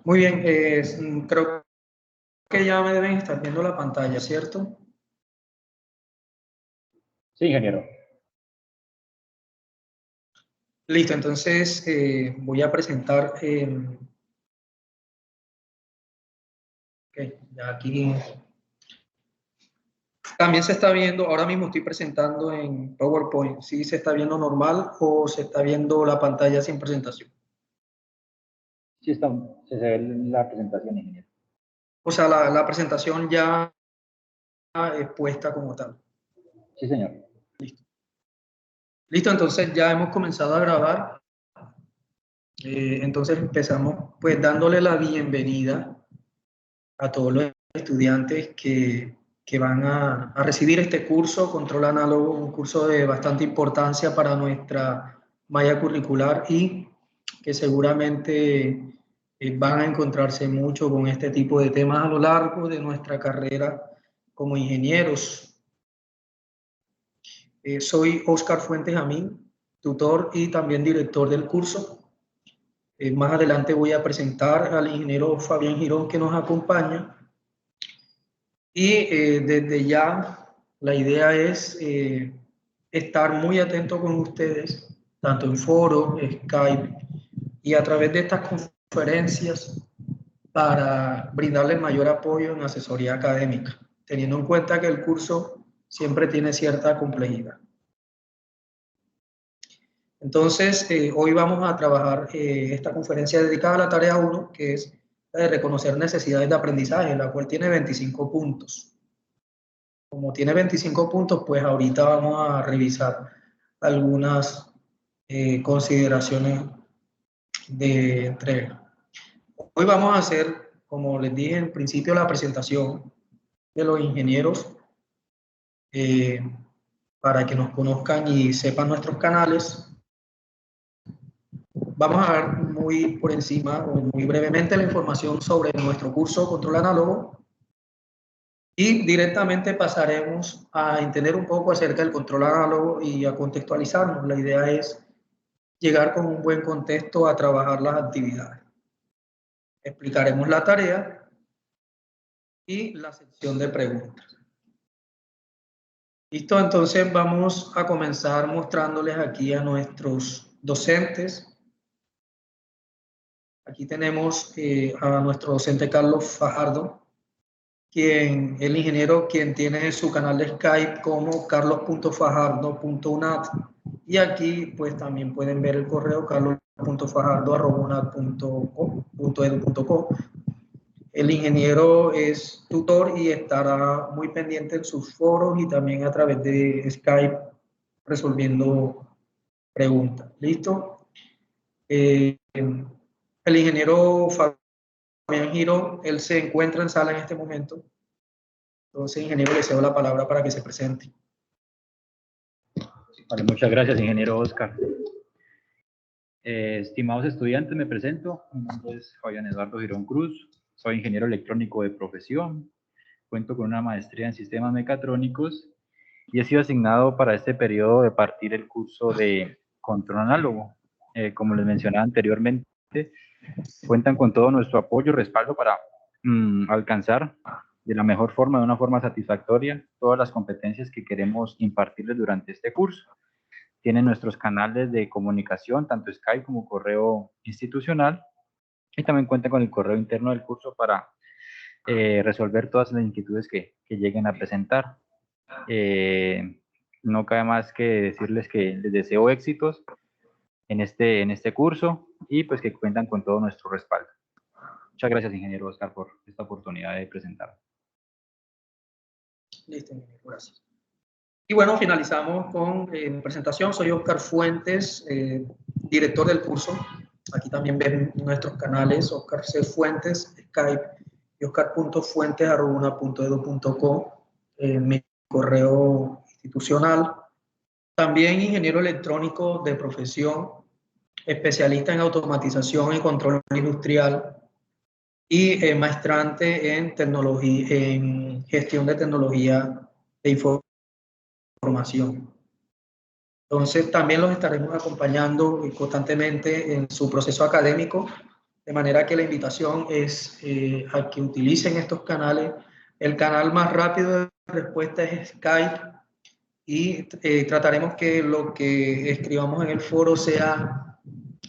Muy bien, creo que ya me deben estar viendo la pantalla, ¿cierto? Sí, ingeniero. Listo, entonces voy a presentar, ya aquí también se está viendo, ahora mismo estoy presentando en PowerPoint, ¿sí se está viendo normal o se está viendo la pantalla sin presentación? Sí, se ve la presentación, ingeniero. O sea, la presentación ya es puesta como tal. Sí, señor. Listo, entonces ya hemos comenzado a grabar. Entonces empezamos pues dándole la bienvenida a todos los estudiantes que van a recibir este curso, Control Análogo, un curso de bastante importancia para nuestra malla curricular y que seguramente van a encontrarse mucho con este tipo de temas a lo largo de nuestra carrera como ingenieros. Soy Oscar Fuentes Amín, tutor y también director del curso. Más adelante voy a presentar al ingeniero Fabián Girón que nos acompaña. Y desde ya la idea es estar muy atento con ustedes, tanto en foro, Skype y a través de estas conferencias para brindarles mayor apoyo en asesoría académica, teniendo en cuenta que el curso siempre tiene cierta complejidad. Entonces, hoy vamos a trabajar esta conferencia dedicada a la tarea 1, que es la de reconocer necesidades de aprendizaje, la cual tiene 25 puntos. Como tiene 25 puntos, pues ahorita vamos a revisar algunas consideraciones de entrega. Hoy vamos a hacer, como les dije en principio, la presentación de los ingenieros eh, para que nos conozcan y sepan nuestros canales. Vamos a ver muy por encima o muy brevemente la información sobre nuestro curso Control Análogo y directamente pasaremos a entender un poco acerca del control análogo y a contextualizarnos. La idea es llegar con un buen contexto a trabajar las actividades. Explicaremos la tarea y la sección de preguntas. Listo, entonces vamos a comenzar mostrándoles aquí a nuestros docentes. Aquí tenemos a nuestro docente Carlos Fajardo, el ingeniero quien tiene su canal de Skype como carlos.fajardo.unat, y aquí pues también pueden ver el correo carlos.fajardo@unat.edu.co. El ingeniero es tutor y estará muy pendiente en sus foros y también a través de Skype resolviendo preguntas. ¿Listo? El ingeniero Fabián Giro, él se encuentra en sala en este momento. Entonces, ingeniero, le cedo la palabra para que se presente. Vale, muchas gracias, ingeniero Oscar. Estimados estudiantes, me presento. Mi nombre es Fabián Eduardo Girón Cruz. Soy ingeniero electrónico de profesión. Cuento con una maestría en sistemas mecatrónicos y he sido asignado para este periodo de partir el curso de control análogo. Como les mencionaba anteriormente, cuentan con todo nuestro apoyo y respaldo para alcanzar de la mejor forma, de una forma satisfactoria, todas las competencias que queremos impartirles durante este curso. Tienen nuestros canales de comunicación, tanto Skype como correo institucional, y también cuentan con el correo interno del curso para resolver todas las inquietudes que lleguen a presentar. No cabe más que decirles que les deseo éxitos en este curso y pues que cuentan con todo nuestro respaldo. Muchas gracias, ingeniero Oscar, por esta oportunidad de presentar. Listo, ingeniero, gracias. Y bueno, finalizamos con mi presentación. Soy Oscar Fuentes, director del curso. Aquí también ven nuestros canales, Oscar C. Fuentes, Skype, y oscar.fuentes@una.edu.co, mi correo institucional. También ingeniero electrónico de profesión, especialista en automatización y control industrial y maestrante en tecnología, en gestión de tecnología de información. Entonces, también los estaremos acompañando constantemente en su proceso académico de manera que la invitación es a que utilicen estos canales. El canal más rápido de respuesta es Skype, y trataremos que lo que escribamos en el foro sea,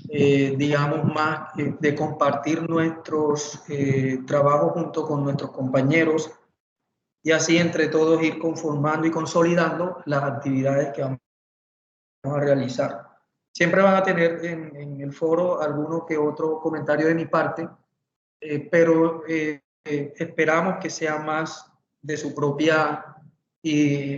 digamos, más de compartir nuestros trabajos junto con nuestros compañeros, y así entre todos ir conformando y consolidando las actividades que vamos a realizar. Siempre van a tener en el foro alguno que otro comentario de mi parte, pero esperamos que sea más de su propia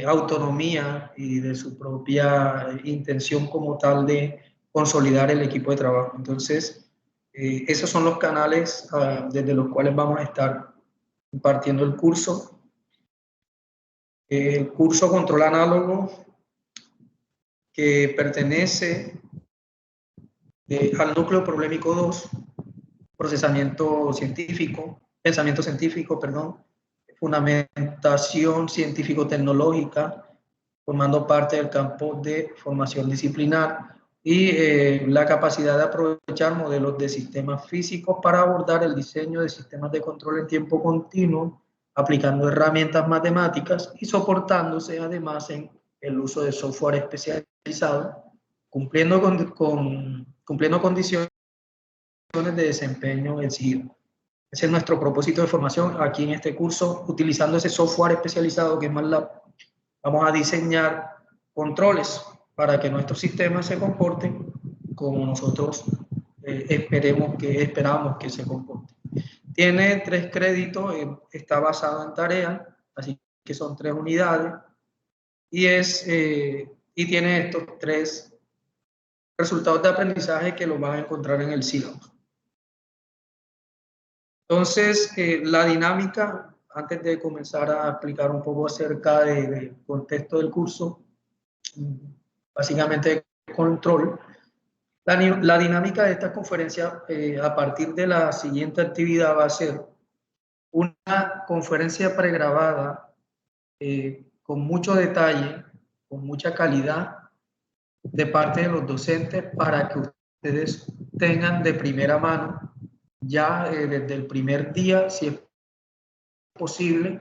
autonomía y de su propia intención como tal de consolidar el equipo de trabajo. Entonces, esos son los canales desde los cuales vamos a estar impartiendo el curso. El curso Control Análogo, que pertenece al núcleo problemático 2, pensamiento científico, fundamentación científico-tecnológica, formando parte del campo de formación disciplinar, y la capacidad de aprovechar modelos de sistemas físicos para abordar el diseño de sistemas de control en tiempo continuo, aplicando herramientas matemáticas y soportándose además en el uso de software especializado, cumpliendo condiciones de desempeño exigido. Ese es nuestro propósito de formación aquí en este curso. Utilizando ese software especializado que es MATLAB, vamos a diseñar controles para que nuestros sistemas se comporten como nosotros esperamos que se comporten. Tiene 3 créditos, está basado en tareas, así que son 3 unidades, y tiene estos 3 resultados de aprendizaje que los van a encontrar en el sílabo. Entonces, la dinámica, antes de comenzar a explicar un poco acerca del contexto del curso, básicamente control, la dinámica de esta conferencia a partir de la siguiente actividad va a ser una conferencia pregrabada con mucho detalle, con mucha calidad de parte de los docentes, para que ustedes tengan de primera mano ya desde el primer día, si es posible,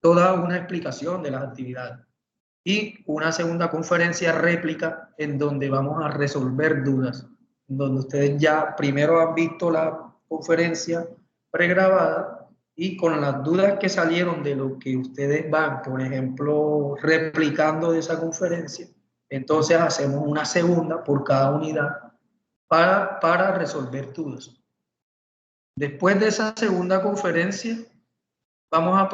toda una explicación de las actividades, y una segunda conferencia réplica en donde vamos a resolver dudas, en donde ustedes ya primero han visto la conferencia pregrabada, y con las dudas que salieron de lo que ustedes van, por ejemplo, replicando de esa conferencia, entonces hacemos una segunda por cada unidad para resolver dudas. Después de esa segunda conferencia, vamos a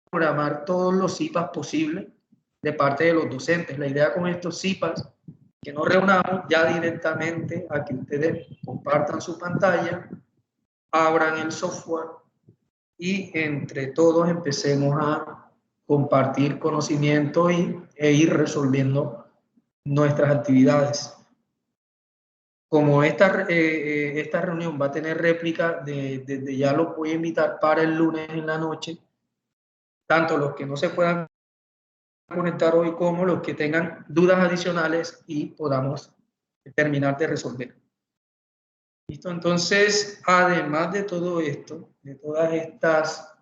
programar todos los CIPAS posibles de parte de los docentes. La idea con estos CIPAS, que nos reunamos ya directamente a que ustedes compartan su pantalla, abran el software y entre todos empecemos a compartir conocimiento e ir resolviendo nuestras actividades. Como esta reunión va a tener réplica, desde ya los voy a invitar para el lunes en la noche, tanto los que no se puedan conectar hoy como los que tengan dudas adicionales y podamos terminar de resolver. ¿Listo? Entonces, además de todo esto, de todas estas,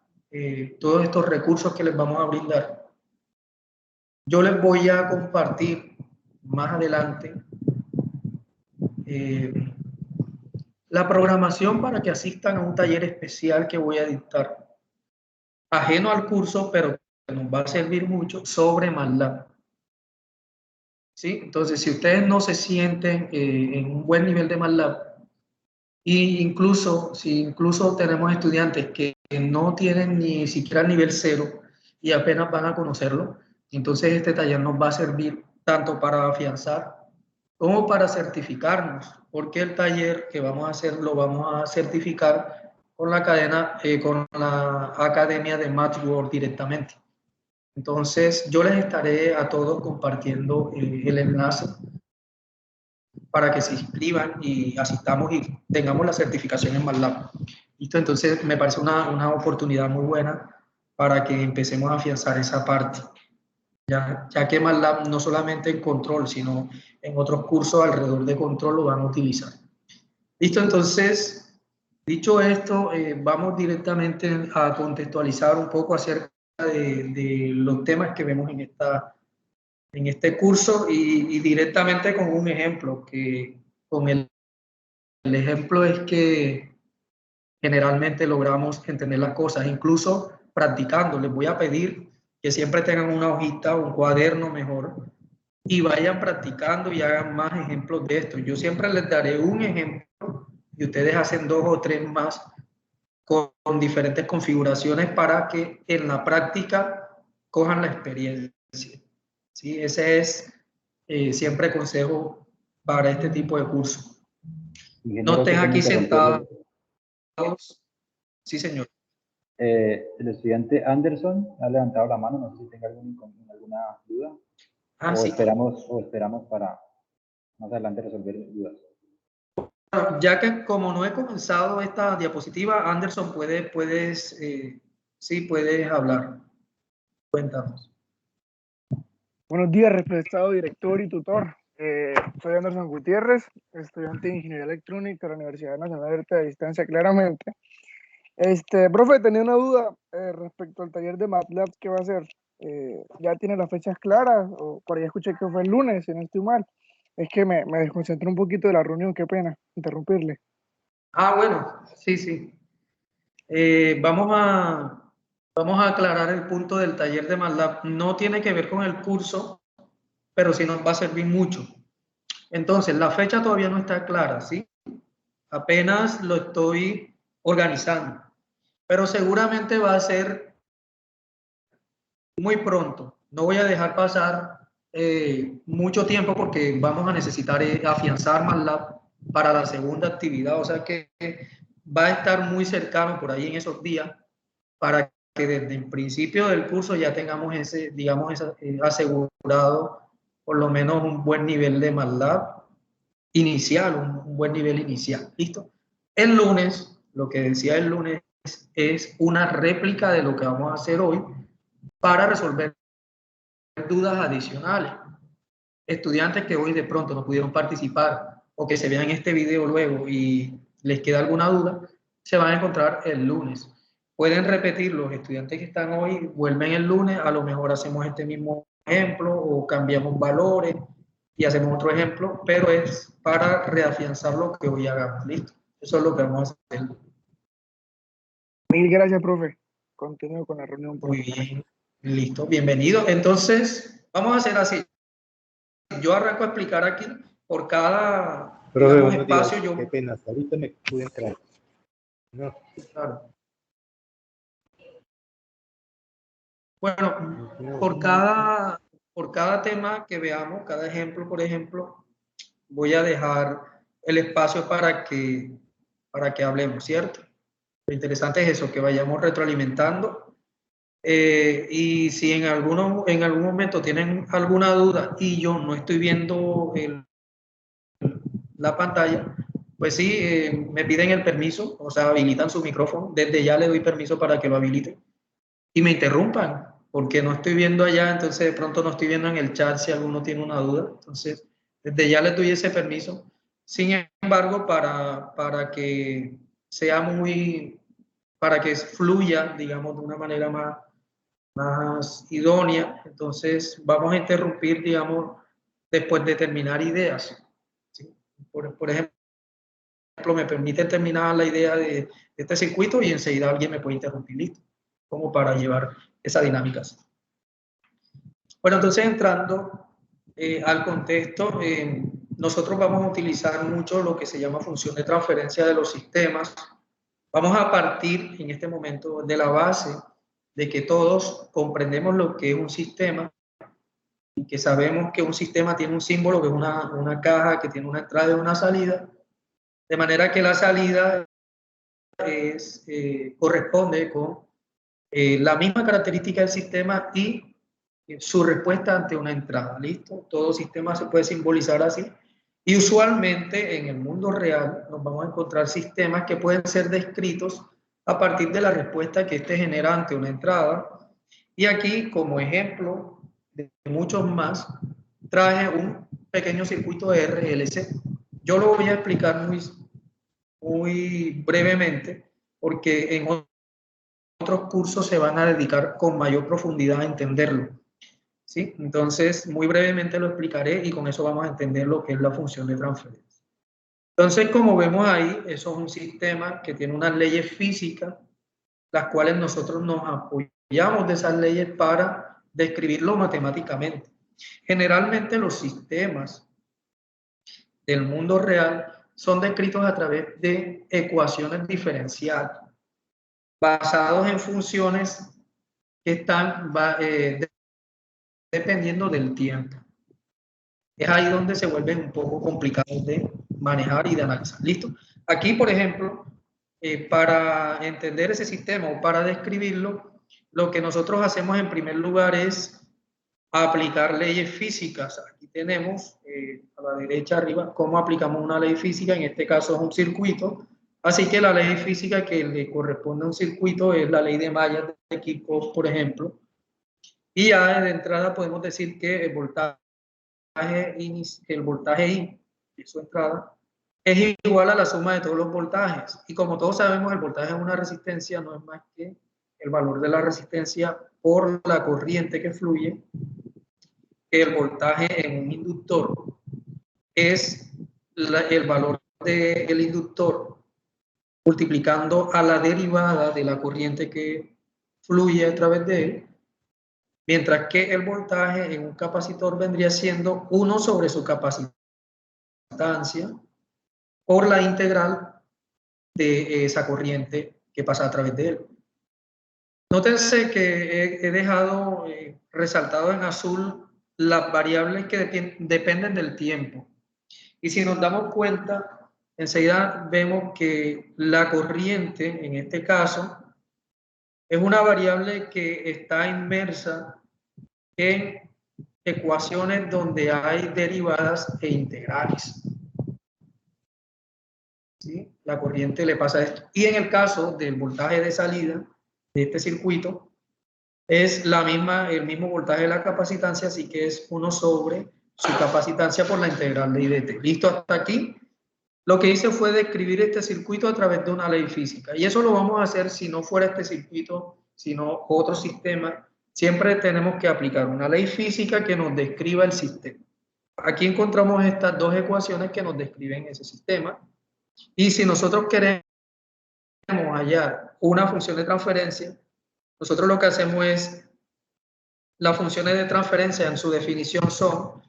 todos estos recursos que les vamos a brindar, yo les voy a compartir más adelante la programación para que asistan a un taller especial que voy a dictar, ajeno al curso, pero que nos va a servir mucho, sobre MATLAB. ¿Sí? Entonces, si ustedes no se sienten en un buen nivel de MATLAB, y si incluso tenemos estudiantes que no tienen ni siquiera el nivel 0 y apenas van a conocerlo, entonces este taller nos va a servir tanto para afianzar como para certificarnos, porque el taller que vamos a hacer lo vamos a certificar con la Academia de MathWorld directamente. Entonces, yo les estaré a todos compartiendo el enlace para que se inscriban y asistamos y tengamos la certificación en MATLAB. ¿Listo? Entonces, me parece una oportunidad muy buena para que empecemos a afianzar esa parte. Ya que MATLAB no solamente en control, sino en otros cursos alrededor de control lo van a utilizar. Listo, entonces, dicho esto, vamos directamente a contextualizar un poco acerca de los temas que vemos en este curso y directamente con un ejemplo, que con el ejemplo es que generalmente logramos entender las cosas, incluso practicando. Les voy a pedir que siempre tengan una hojita, un cuaderno mejor, y vayan practicando y hagan más ejemplos de esto. Yo siempre les daré un ejemplo y ustedes hacen 2 o 3 más con diferentes configuraciones para que en la práctica cojan la experiencia. ¿Sí? Ese es siempre consejo para este tipo de cursos. No Ingeniero, qué estén pena aquí sentados. interrumpirle. Sí, señor. El estudiante Anderson ha levantado la mano, no sé si tenga alguna duda, Ah, sí. o esperamos para más adelante resolver dudas. Ya que como no he comenzado esta diapositiva, Anderson, puedes hablar. Cuéntanos. Buenos días, respetado director y tutor. Soy Anderson Gutiérrez, estudiante de Ingeniería Electrónica de la Universidad Nacional Abierta de Distancia, claramente. Profe, tenía una duda respecto al taller de MATLAB que va a hacer. ¿Ya tiene las fechas claras? O por ahí escuché que fue el lunes, si no estoy mal. Es que me desconcentré un poquito de la reunión, qué pena interrumpirle. Ah, bueno, sí, sí. Vamos a aclarar el punto del taller de MATLAB. No tiene que ver con el curso, pero sí nos va a servir mucho. Entonces, la fecha todavía no está clara, ¿sí? Apenas lo estoy organizando, pero seguramente va a ser muy pronto. No voy a dejar pasar mucho tiempo porque vamos a necesitar afianzar MATLAB para la segunda actividad, o sea que va a estar muy cercano por ahí en esos días para que desde el principio del curso ya tengamos ese, digamos, asegurado por lo menos un buen nivel de MATLAB inicial, un buen nivel inicial. ¿Listo? El lunes, lo que decía el lunes, es una réplica de lo que vamos a hacer hoy para resolver dudas adicionales. Estudiantes que hoy de pronto no pudieron participar o que se vean este video luego y les queda alguna duda, se van a encontrar el lunes. Pueden repetir, los estudiantes que están hoy vuelven el lunes, a lo mejor hacemos este mismo ejemplo o cambiamos valores y hacemos otro ejemplo, pero es para reafianzar lo que hoy hagamos. ¿Listo? Eso es lo que vamos a hacer. Mil gracias, profe. Continúo con la reunión, por Muy favor. bien. Listo, bienvenido. Entonces, vamos a hacer así. Yo arranco a explicar aquí por cada, Profe, digamos, buenos días. espacio. Qué pena, hasta ahorita me pude entrar. No. Claro. Bueno, No. por cada tema que veamos, cada ejemplo, por ejemplo, voy a dejar el espacio para que hablemos, ¿cierto? Lo interesante es eso, que vayamos retroalimentando. Y si en algún momento tienen alguna duda y yo no estoy viendo la pantalla, pues sí, me piden el permiso, o sea, habilitan su micrófono. Desde ya le doy permiso para que lo habiliten y me interrumpan, porque no estoy viendo allá, entonces de pronto no estoy viendo en el chat si alguno tiene una duda. Entonces, desde ya les doy ese permiso. Sin embargo, para que sea para que fluya, digamos, de una manera más idónea, entonces vamos a interrumpir, digamos, después de terminar ideas. ¿Sí? Por ejemplo, me permite terminar la idea de este circuito y enseguida alguien me puede interrumpir, listo, como para llevar esa dinámica. Bueno, entonces entrando al contexto, nosotros vamos a utilizar mucho lo que se llama función de transferencia de los sistemas. Vamos a partir en este momento de la base de que todos comprendemos lo que es un sistema y que sabemos que un sistema tiene un símbolo, que es una caja que tiene una entrada y una salida, de manera que la salida corresponde con la misma característica del sistema y su respuesta ante una entrada. ¿Listo? Todo sistema se puede simbolizar así. Y usualmente en el mundo real nos vamos a encontrar sistemas que pueden ser descritos a partir de la respuesta que éste genera ante una entrada. Y aquí, como ejemplo de muchos más, traje un pequeño circuito de RLC. Yo lo voy a explicar muy brevemente, porque en otros cursos se van a dedicar con mayor profundidad a entenderlo. ¿Sí? Entonces, muy brevemente lo explicaré y con eso vamos a entender lo que es la función de transferencia. Entonces, como vemos ahí, eso es un sistema que tiene unas leyes físicas, las cuales nosotros nos apoyamos de esas leyes para describirlo matemáticamente. Generalmente los sistemas del mundo real son descritos a través de ecuaciones diferenciales, basados en funciones que están dependiendo del tiempo. Es ahí donde se vuelven un poco complicados de manejar y de analizar. ¿Listo? Aquí, por ejemplo, para entender ese sistema o para describirlo, lo que nosotros hacemos en primer lugar es aplicar leyes físicas. Aquí tenemos a la derecha arriba cómo aplicamos una ley física, en este caso es un circuito. Así que la ley física que le corresponde a un circuito es la ley de mallas de Kirchhoff, por ejemplo. Y ya de entrada podemos decir que el voltaje I, de su entrada, es igual a la suma de todos los voltajes. Y como todos sabemos, el voltaje en una resistencia no es más que el valor de la resistencia por la corriente que fluye. El voltaje en un inductor es el valor del inductor multiplicando a la derivada de la corriente que fluye a través de él, mientras que el voltaje en un capacitor vendría siendo 1 sobre su capacitancia por la integral de esa corriente que pasa a través de él. Nótense que he dejado resaltado en azul las variables que dependen del tiempo. Y si nos damos cuenta, enseguida vemos que la corriente, en este caso, es una variable que está inmersa en ecuaciones donde hay derivadas e integrales. ¿Sí? La corriente le pasa esto. Y en el caso del voltaje de salida de este circuito, es el mismo voltaje de la capacitancia, así que es 1 sobre su capacitancia por la integral de I de t. ¿Listo hasta aquí? Lo que hice fue describir este circuito a través de una ley física. Y eso lo vamos a hacer si no fuera este circuito, sino otro sistema. Siempre tenemos que aplicar una ley física que nos describa el sistema. Aquí encontramos estas dos ecuaciones que nos describen ese sistema. Y si nosotros queremos hallar una función de transferencia, nosotros lo que hacemos es, las funciones de transferencia en su definición son,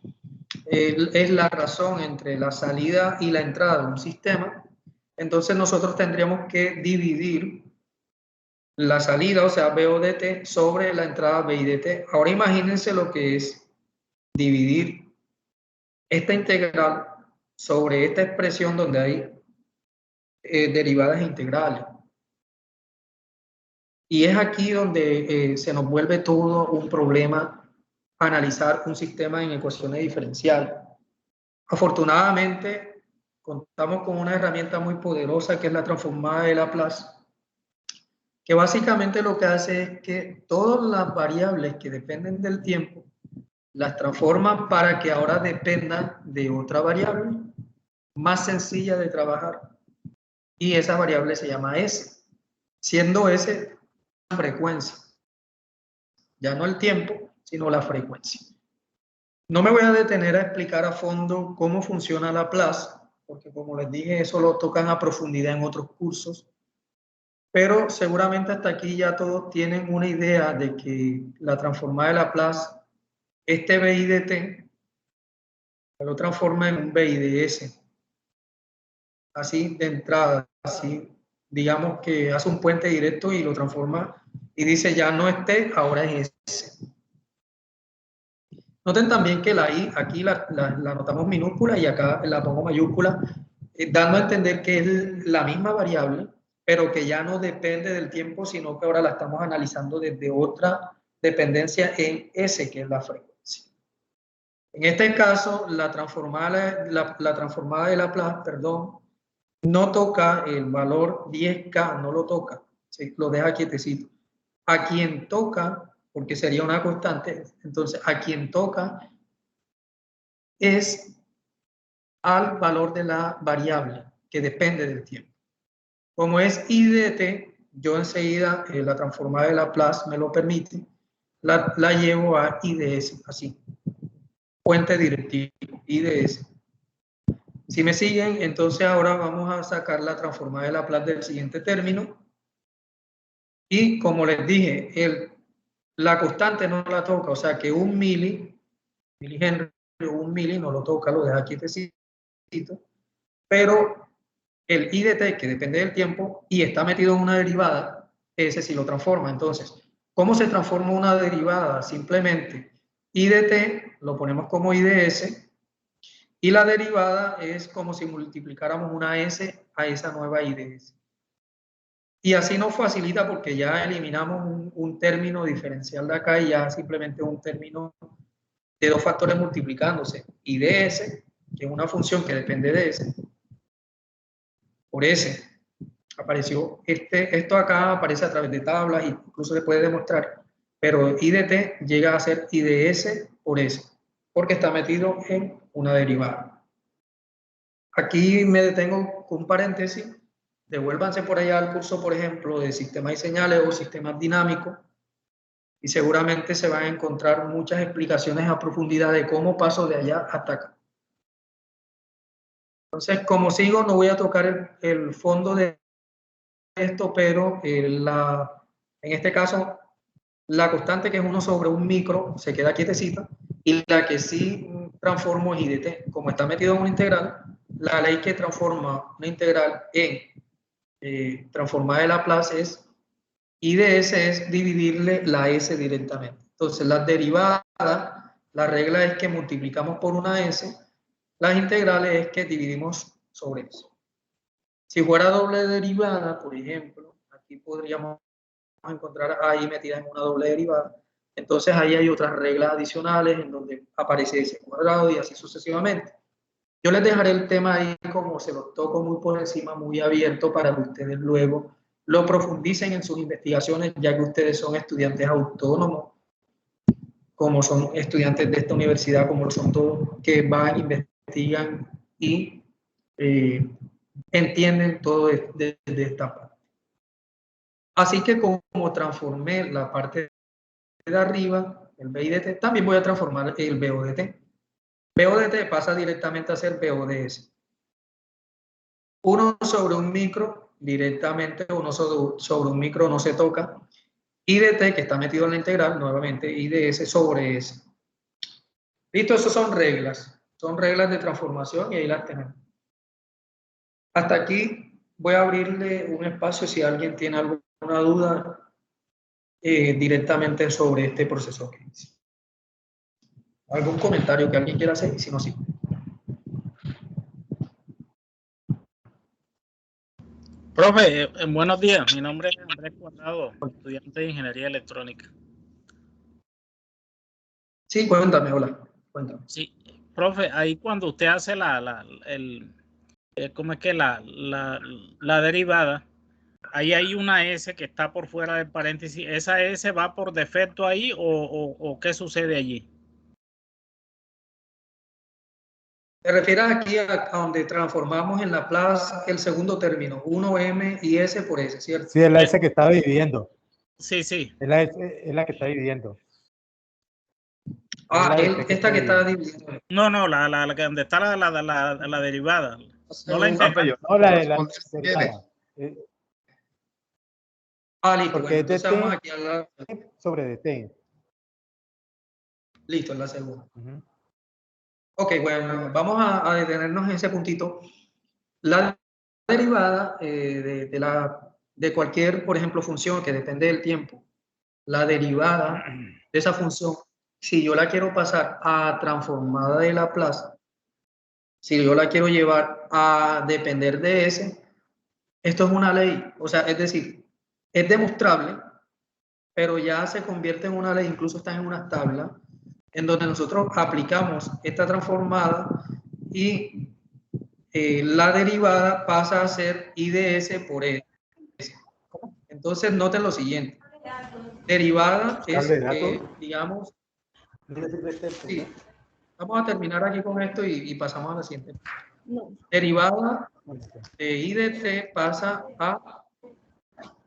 es la razón entre la salida y la entrada de un sistema. Entonces nosotros tendríamos que dividir la salida, o sea, BO de t, sobre la entrada BI de t. Ahora imagínense lo que es dividir esta integral sobre esta expresión donde hay derivadas integrales. Y es aquí donde se nos vuelve todo un problema analizar un sistema en ecuaciones diferenciales. Afortunadamente, contamos con una herramienta muy poderosa que es la transformada de Laplace, que básicamente lo que hace es que todas las variables que dependen del tiempo las transforma para que ahora dependan de otra variable más sencilla de trabajar. Y esa variable se llama S, siendo S la frecuencia. Ya no el tiempo, sino la frecuencia. No me voy a detener a explicar a fondo cómo funciona Laplace, porque como les dije, eso lo tocan a profundidad en otros cursos. Pero seguramente hasta aquí ya todos tienen una idea de que la transformada de Laplace, este BI de t, lo transforma en un BI de S. Así de entrada, así digamos que hace un puente directo y lo transforma y dice ya no es t, ahora es S. Noten también que la I aquí la anotamos minúscula y acá la pongo mayúscula, dando a entender que es la misma variable, pero que ya no depende del tiempo, sino que ahora la estamos analizando desde otra dependencia en S, que es la frecuencia. En este caso, la transformada de Laplace, perdón, no toca el valor 10K, no lo toca, ¿sí? Lo deja quietecito. A quien toca, porque sería una constante, entonces a quien toca es al valor de la variable que depende del tiempo. Como es I de t, yo enseguida, la transformada de Laplace me lo permite, la llevo a I de s, así. Puente directivo, I de s. Si me siguen, entonces ahora vamos a sacar la transformada de Laplace del siguiente término. Y como les dije, la constante no la toca, o sea que un milihenry o un mili no lo toca, lo deja quietecito, pero el I de t, que depende del tiempo, y está metido en una derivada, ese sí lo transforma. Entonces, ¿cómo se transforma una derivada? Simplemente I de t lo ponemos como I de s, y la derivada es como si multiplicáramos una s a esa nueva I de s. Y así nos facilita porque ya eliminamos un término diferencial de acá y ya simplemente un término de dos factores multiplicándose. I de s, que es una función que depende de s, por s. Apareció esto acá aparece a través de tablas, incluso se puede demostrar, pero I de t llega a ser I de s por s, porque está metido en una derivada. Aquí me detengo con un paréntesis. Devuélvanse por allá al curso, por ejemplo, de sistemas y señales o sistemas dinámicos, y seguramente se van a encontrar muchas explicaciones a profundidad de cómo paso de allá hasta acá. Entonces, como sigo, no voy a tocar el fondo de esto, pero en este caso, la constante, que es 1 sobre un micro, se queda quietecita, y la que sí transformo es I de t. Como está metido en una integral, la ley que transforma una integral en transformada de Laplace es I de s, es dividirle la s directamente. Entonces, las derivadas, la regla es que multiplicamos por una s, las integrales es que dividimos sobre eso. Si fuera doble derivada, por ejemplo, aquí podríamos encontrar ahí metida en una doble derivada. Entonces ahí hay otras reglas adicionales en donde aparece ese cuadrado y así sucesivamente. Yo les dejaré el tema ahí como se lo toco muy por encima, muy abierto, para que ustedes luego lo profundicen en sus investigaciones, ya que ustedes son estudiantes autónomos, como son estudiantes de esta universidad, como lo son todos, que van, investigan y entienden todo desde esta parte. Así que como transformé la parte de arriba, el BI de t, también voy a transformar el BO de t. BO de t pasa directamente a ser BO de s. 1 sobre un micro, directamente 1 sobre un micro no se toca. I de t, que está metido en la integral, nuevamente I de s sobre s. Listo, esas son reglas de transformación y ahí las tenemos. Hasta aquí voy a abrirle un espacio si alguien tiene alguna duda directamente sobre este proceso que hice. ¿Algún comentario que alguien quiera hacer? Y si no, sí. Profe, buenos días. Mi nombre es Andrés Cuadrado, estudiante de Ingeniería Electrónica. Sí, cuéntame, hola. Cuéntame. Sí, profe, ahí cuando usted hace ¿cómo es que la derivada? Ahí hay una S que está por fuera del paréntesis. ¿Esa S va por defecto ahí o qué sucede allí? ¿Te refieres aquí a donde transformamos en Laplace el segundo término, 1m y s por s, cierto? Sí, es la S que está dividiendo. Sí, sí. Es la S, es la que está dividiendo. Ah, esta que está dividiendo. No, la que donde está la derivada. No la integral. No, la de la derivada. Listo, Porque bueno, es de entonces vamos t aquí a la... sobre de t. Listo, en la segunda. Ok, bueno, vamos a detenernos en ese puntito. La derivada de cualquier, por ejemplo, función que depende del tiempo, la derivada de esa función, si yo la quiero pasar a transformada de Laplace, si yo la quiero llevar a depender de S, esto es una ley, o sea, es decir, es demostrable, pero ya se convierte en una ley, incluso está en una tabla, en donde nosotros aplicamos esta transformada y la derivada pasa a ser I de S por S. Entonces, noten lo siguiente. Derivada es, digamos... Sí, vamos a terminar aquí con esto y pasamos a la siguiente. Derivada de I de T pasa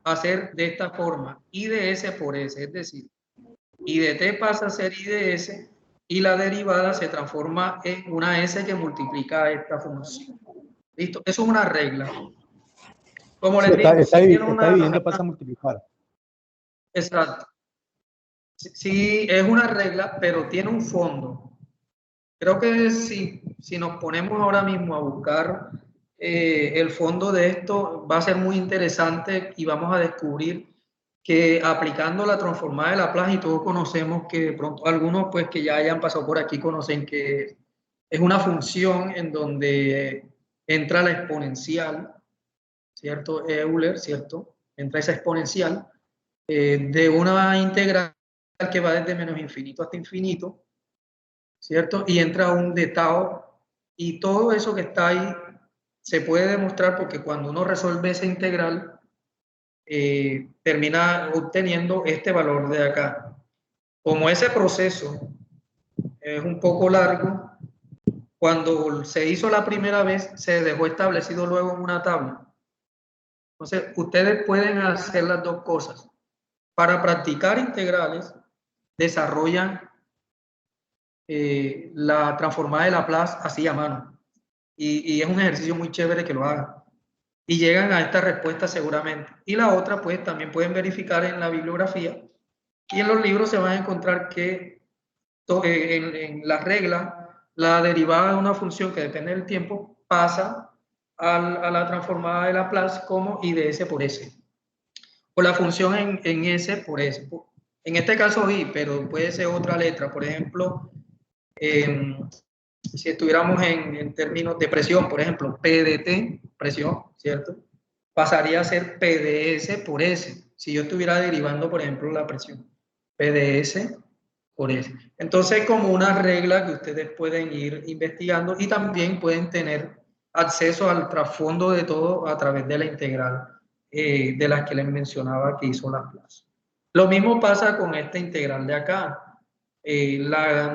a ser de esta forma, I de S por S, es decir, I de T pasa a ser I de S y la derivada se transforma en una S que multiplica esta función. ¿Listo? Eso es una regla. Como les digo, está si tiene dividiendo, una... pasa a multiplicar. Exacto. Sí, es una regla, pero tiene un fondo. Creo que si nos ponemos ahora mismo a buscar el fondo de esto, va a ser muy interesante y vamos a descubrir que aplicando la transformada de Laplace, y todos conocemos que de pronto algunos pues que ya hayan pasado por aquí conocen que es una función en donde entra la exponencial, ¿cierto? Euler, ¿cierto? Entra esa exponencial de una integral que va desde menos infinito hasta infinito, ¿cierto? Y entra un de tau, y todo eso que está ahí se puede demostrar porque cuando uno resuelve esa integral, termina obteniendo este valor de acá. Como ese proceso es un poco largo, cuando se hizo la primera vez, se dejó establecido luego en una tabla. Entonces, ustedes pueden hacer las dos cosas. Para practicar integrales, desarrollan la transformada de Laplace así a mano. Y es un ejercicio muy chévere que lo hagan. Y llegan a esta respuesta seguramente. Y la otra, pues también pueden verificar en la bibliografía. Y en los libros se van a encontrar que en la regla, la derivada de una función que depende del tiempo pasa a la transformada de Laplace como I de S por S. O la función en S por S. En este caso I, pero puede ser otra letra. Por ejemplo, si estuviéramos en términos de presión, por ejemplo, P de T, presión, ¿cierto? Pasaría a ser P de S por S. Si yo estuviera derivando, por ejemplo, la presión. P de S por S. Entonces, como una regla que ustedes pueden ir investigando y también pueden tener acceso al trasfondo de todo a través de la integral de las que les mencionaba que hizo Laplace. Lo mismo pasa con esta integral de acá.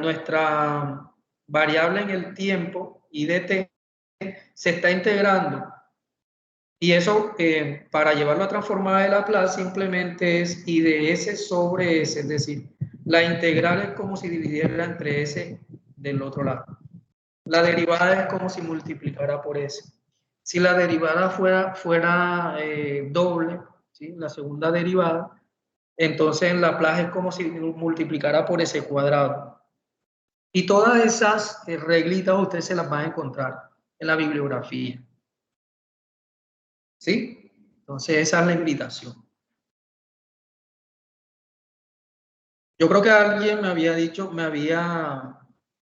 Nuestra variable en el tiempo, I de t, se está integrando. Y eso, para llevarlo a transformada de Laplace, simplemente es I de S sobre S, es decir, la integral es como si dividiera entre S del otro lado. La derivada es como si multiplicara por S. Si la derivada fuera doble, ¿sí? La segunda derivada, entonces en Laplace es como si multiplicara por S cuadrado. Y todas esas reglitas ustedes se las van a encontrar en la bibliografía. ¿Sí? Entonces esa es la invitación. Yo creo que alguien me había dicho,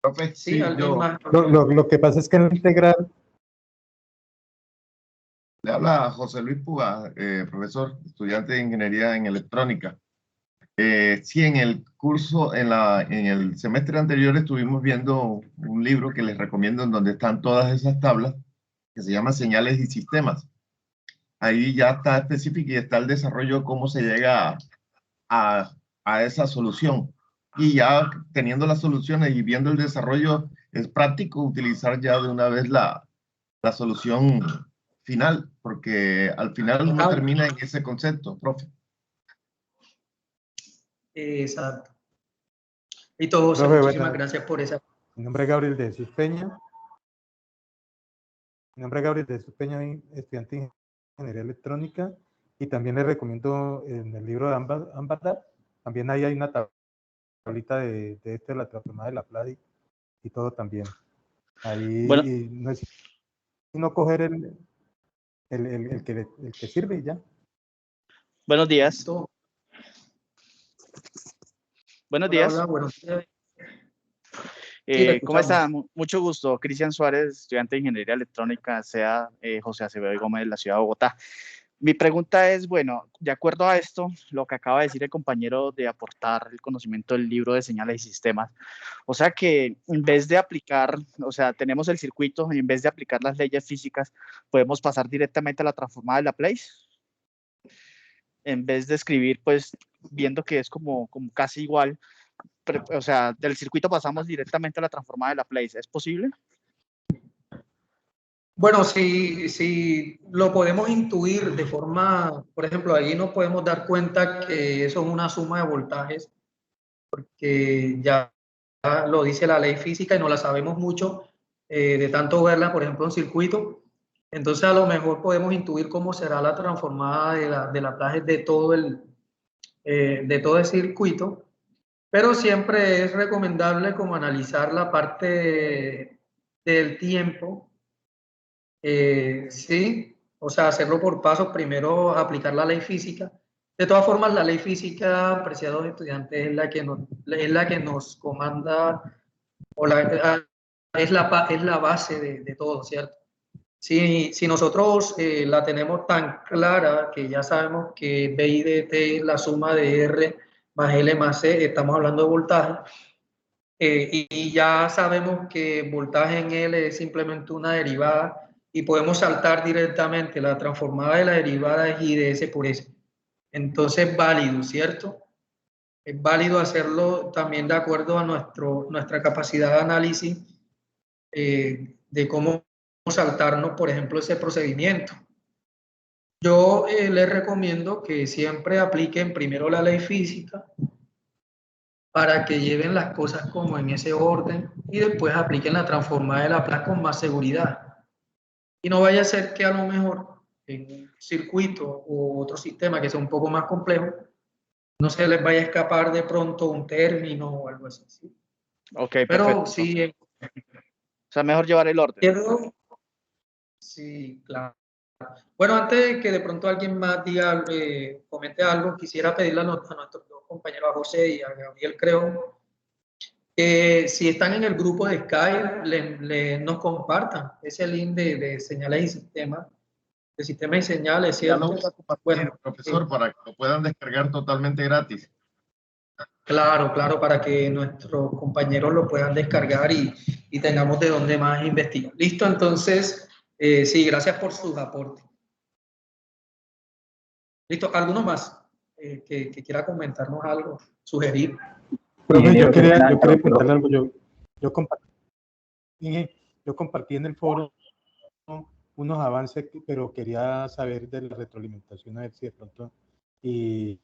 Profe, sí, alguien yo más. Lo que pasa es que en la integral, le habla a José Luis Puga, profesor, estudiante de Ingeniería en Electrónica. Sí, en el curso, en el semestre anterior estuvimos viendo un libro que les recomiendo en donde están todas esas tablas, que se llama Señales y Sistemas. Ahí ya está específico y está el desarrollo, cómo se llega a esa solución. Y ya teniendo las soluciones y viendo el desarrollo, es práctico utilizar ya de una vez la solución final, porque al final uno termina en ese concepto, profe. Exacto. Y todo, José, profe, muchísimas bueno, gracias por esa. mi nombre es Gabriel de Jesús Peña. Estudiante de Ingeniería Electrónica, y también les recomiendo en el libro de Ambardar, también ahí hay una tablita de la transformada de Laplace y todo también. Ahí Bueno, no es sino coger el que sirve y ya. buenos días. Todo. Buenos Hola, días. hola, buenos días. Sí, ¿Cómo escuchamos. está? Mucho gusto. Cristian Suárez, estudiante de Ingeniería Electrónica, sea José Acevedo y Gómez de la ciudad de Bogotá. Mi pregunta es, bueno, de acuerdo a esto, lo que acaba de decir el compañero de aportar el conocimiento del libro de señales y sistemas, o sea que en vez de aplicar, o sea, tenemos el circuito y en vez de aplicar las leyes físicas, podemos pasar directamente a la transformada de Laplace, en vez de escribir, pues, viendo que es como casi igual, o sea, del circuito pasamos directamente a la transformada de Laplace. ¿Es posible? Bueno, si lo podemos intuir de forma, por ejemplo, ahí nos podemos dar cuenta que eso es una suma de voltajes, que ya lo dice la ley física y no la sabemos mucho de tanto verla, por ejemplo, en circuito. Entonces, a lo mejor podemos intuir cómo será la transformada de la plaje de todo el circuito, pero siempre es recomendable como analizar la parte del tiempo. Sí, o sea, hacerlo por pasos, primero aplicar la ley física. De todas formas, la ley física, apreciados estudiantes, es la que nos comanda, o es la base de todo, ¿cierto? Si nosotros la tenemos tan clara que ya sabemos que B y dt es la suma de R más L más C, estamos hablando de voltaje, y ya sabemos que voltaje en L es simplemente una derivada y podemos saltar directamente la transformada de la derivada es I de S por S. Entonces, válido, ¿cierto? Es válido hacerlo también de acuerdo a nuestra capacidad de análisis de cómo saltarnos, por ejemplo, ese procedimiento. Yo les recomiendo que siempre apliquen primero la ley física para que lleven las cosas como en ese orden y después apliquen la transformada de Laplace con más seguridad. Y no vaya a ser que a lo mejor en un circuito u otro sistema que sea un poco más complejo, no se les vaya a escapar de pronto un término o algo así. ¿Sí? Ok, Pero perfecto. sí, O sea, mejor llevar el orden. Sí, claro. Bueno, antes de que de pronto alguien más diga, comente algo, quisiera pedirle a nuestros dos compañeros, a José y a Gabriel, creo, si están en el grupo de Skype, nos compartan ese link de señales y sistemas, de sistemas y señales, Ya ¿cierto? lo está compartiendo, Bueno, profesor, para que lo puedan descargar totalmente gratis. claro, claro, para que nuestros compañeros lo puedan descargar y tengamos de dónde más investigar. Listo, entonces, sí, gracias por sus aportes. Listo, ¿alguno más que quiera comentarnos algo, sugerir? Profe, yo quería Fernando, comentarle algo. Yo compartí en el foro unos avances, pero quería saber de la retroalimentación, a ver si de pronto, y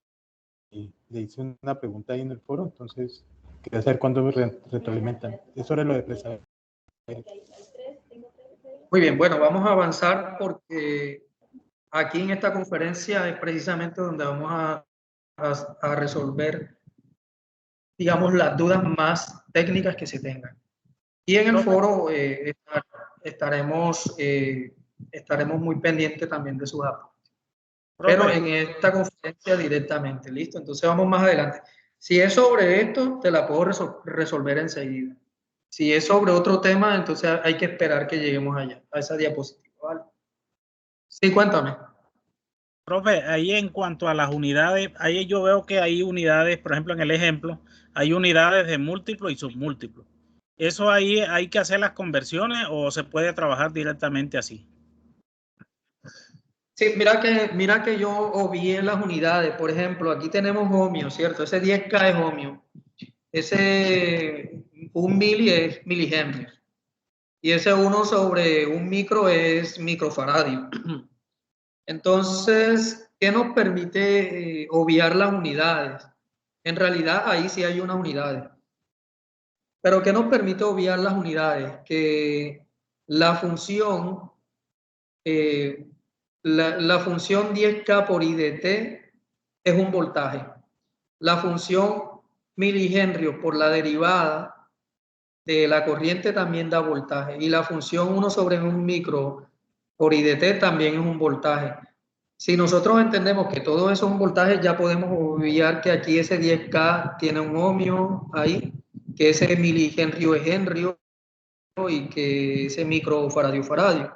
le hice una pregunta ahí en el foro, entonces quería saber cuándo me retroalimentan. Eso era lo de Presa. Muy bien, bueno, vamos a avanzar porque aquí en esta conferencia es precisamente donde vamos a resolver, digamos, las dudas más técnicas que se tengan. Y en el foro estaremos muy pendientes también de sus aportes. Pero en esta conferencia directamente, ¿listo? Entonces vamos más adelante. Si es sobre esto, te la puedo resolver enseguida. Si es sobre otro tema, entonces hay que esperar que lleguemos allá, a esa diapositiva, ¿vale? Sí, cuéntame. Profe, ahí en cuanto a las unidades, ahí yo veo que hay unidades, por ejemplo, en el ejemplo, hay unidades de múltiplo y submúltiplo. ¿Eso ahí hay que hacer las conversiones o se puede trabajar directamente así? Sí, mira que yo obvié las unidades. Por ejemplo, aquí tenemos ohmio, ¿cierto? Ese 10K es ohmio. Ese 1 mili es milihenry. Y ese 1 sobre 1 micro es microfaradio. Entonces, ¿qué nos permite obviar las unidades? En realidad, ahí sí hay unas unidades. Pero ¿qué nos permite obviar las unidades? Que la función, la función 10K por IDT es un voltaje. La función milihenry por la derivada de la corriente también da voltaje. Y la función 1 sobre 1 micro por IDT también es un voltaje. Si nosotros entendemos que todo eso es un voltaje, ya podemos obviar que aquí ese 10K tiene un ohmio ahí, que ese milihenry es henry y que ese microfaradio faradio.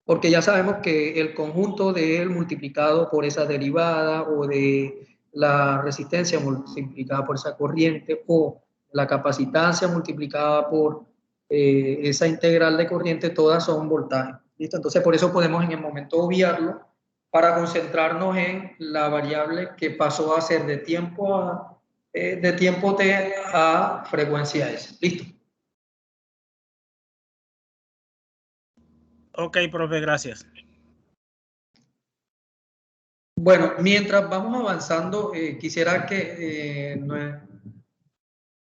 Porque ya sabemos que el conjunto de él multiplicado por esa derivada o de la resistencia multiplicada por esa corriente o la capacitancia multiplicada por esa integral de corriente, todas son voltajes. ¿Listo? Entonces, por eso podemos en el momento obviarlo para concentrarnos en la variable que pasó a ser de tiempo t a frecuencia S. ¿Listo? Ok, profe, gracias. Bueno, mientras vamos avanzando, quisiera que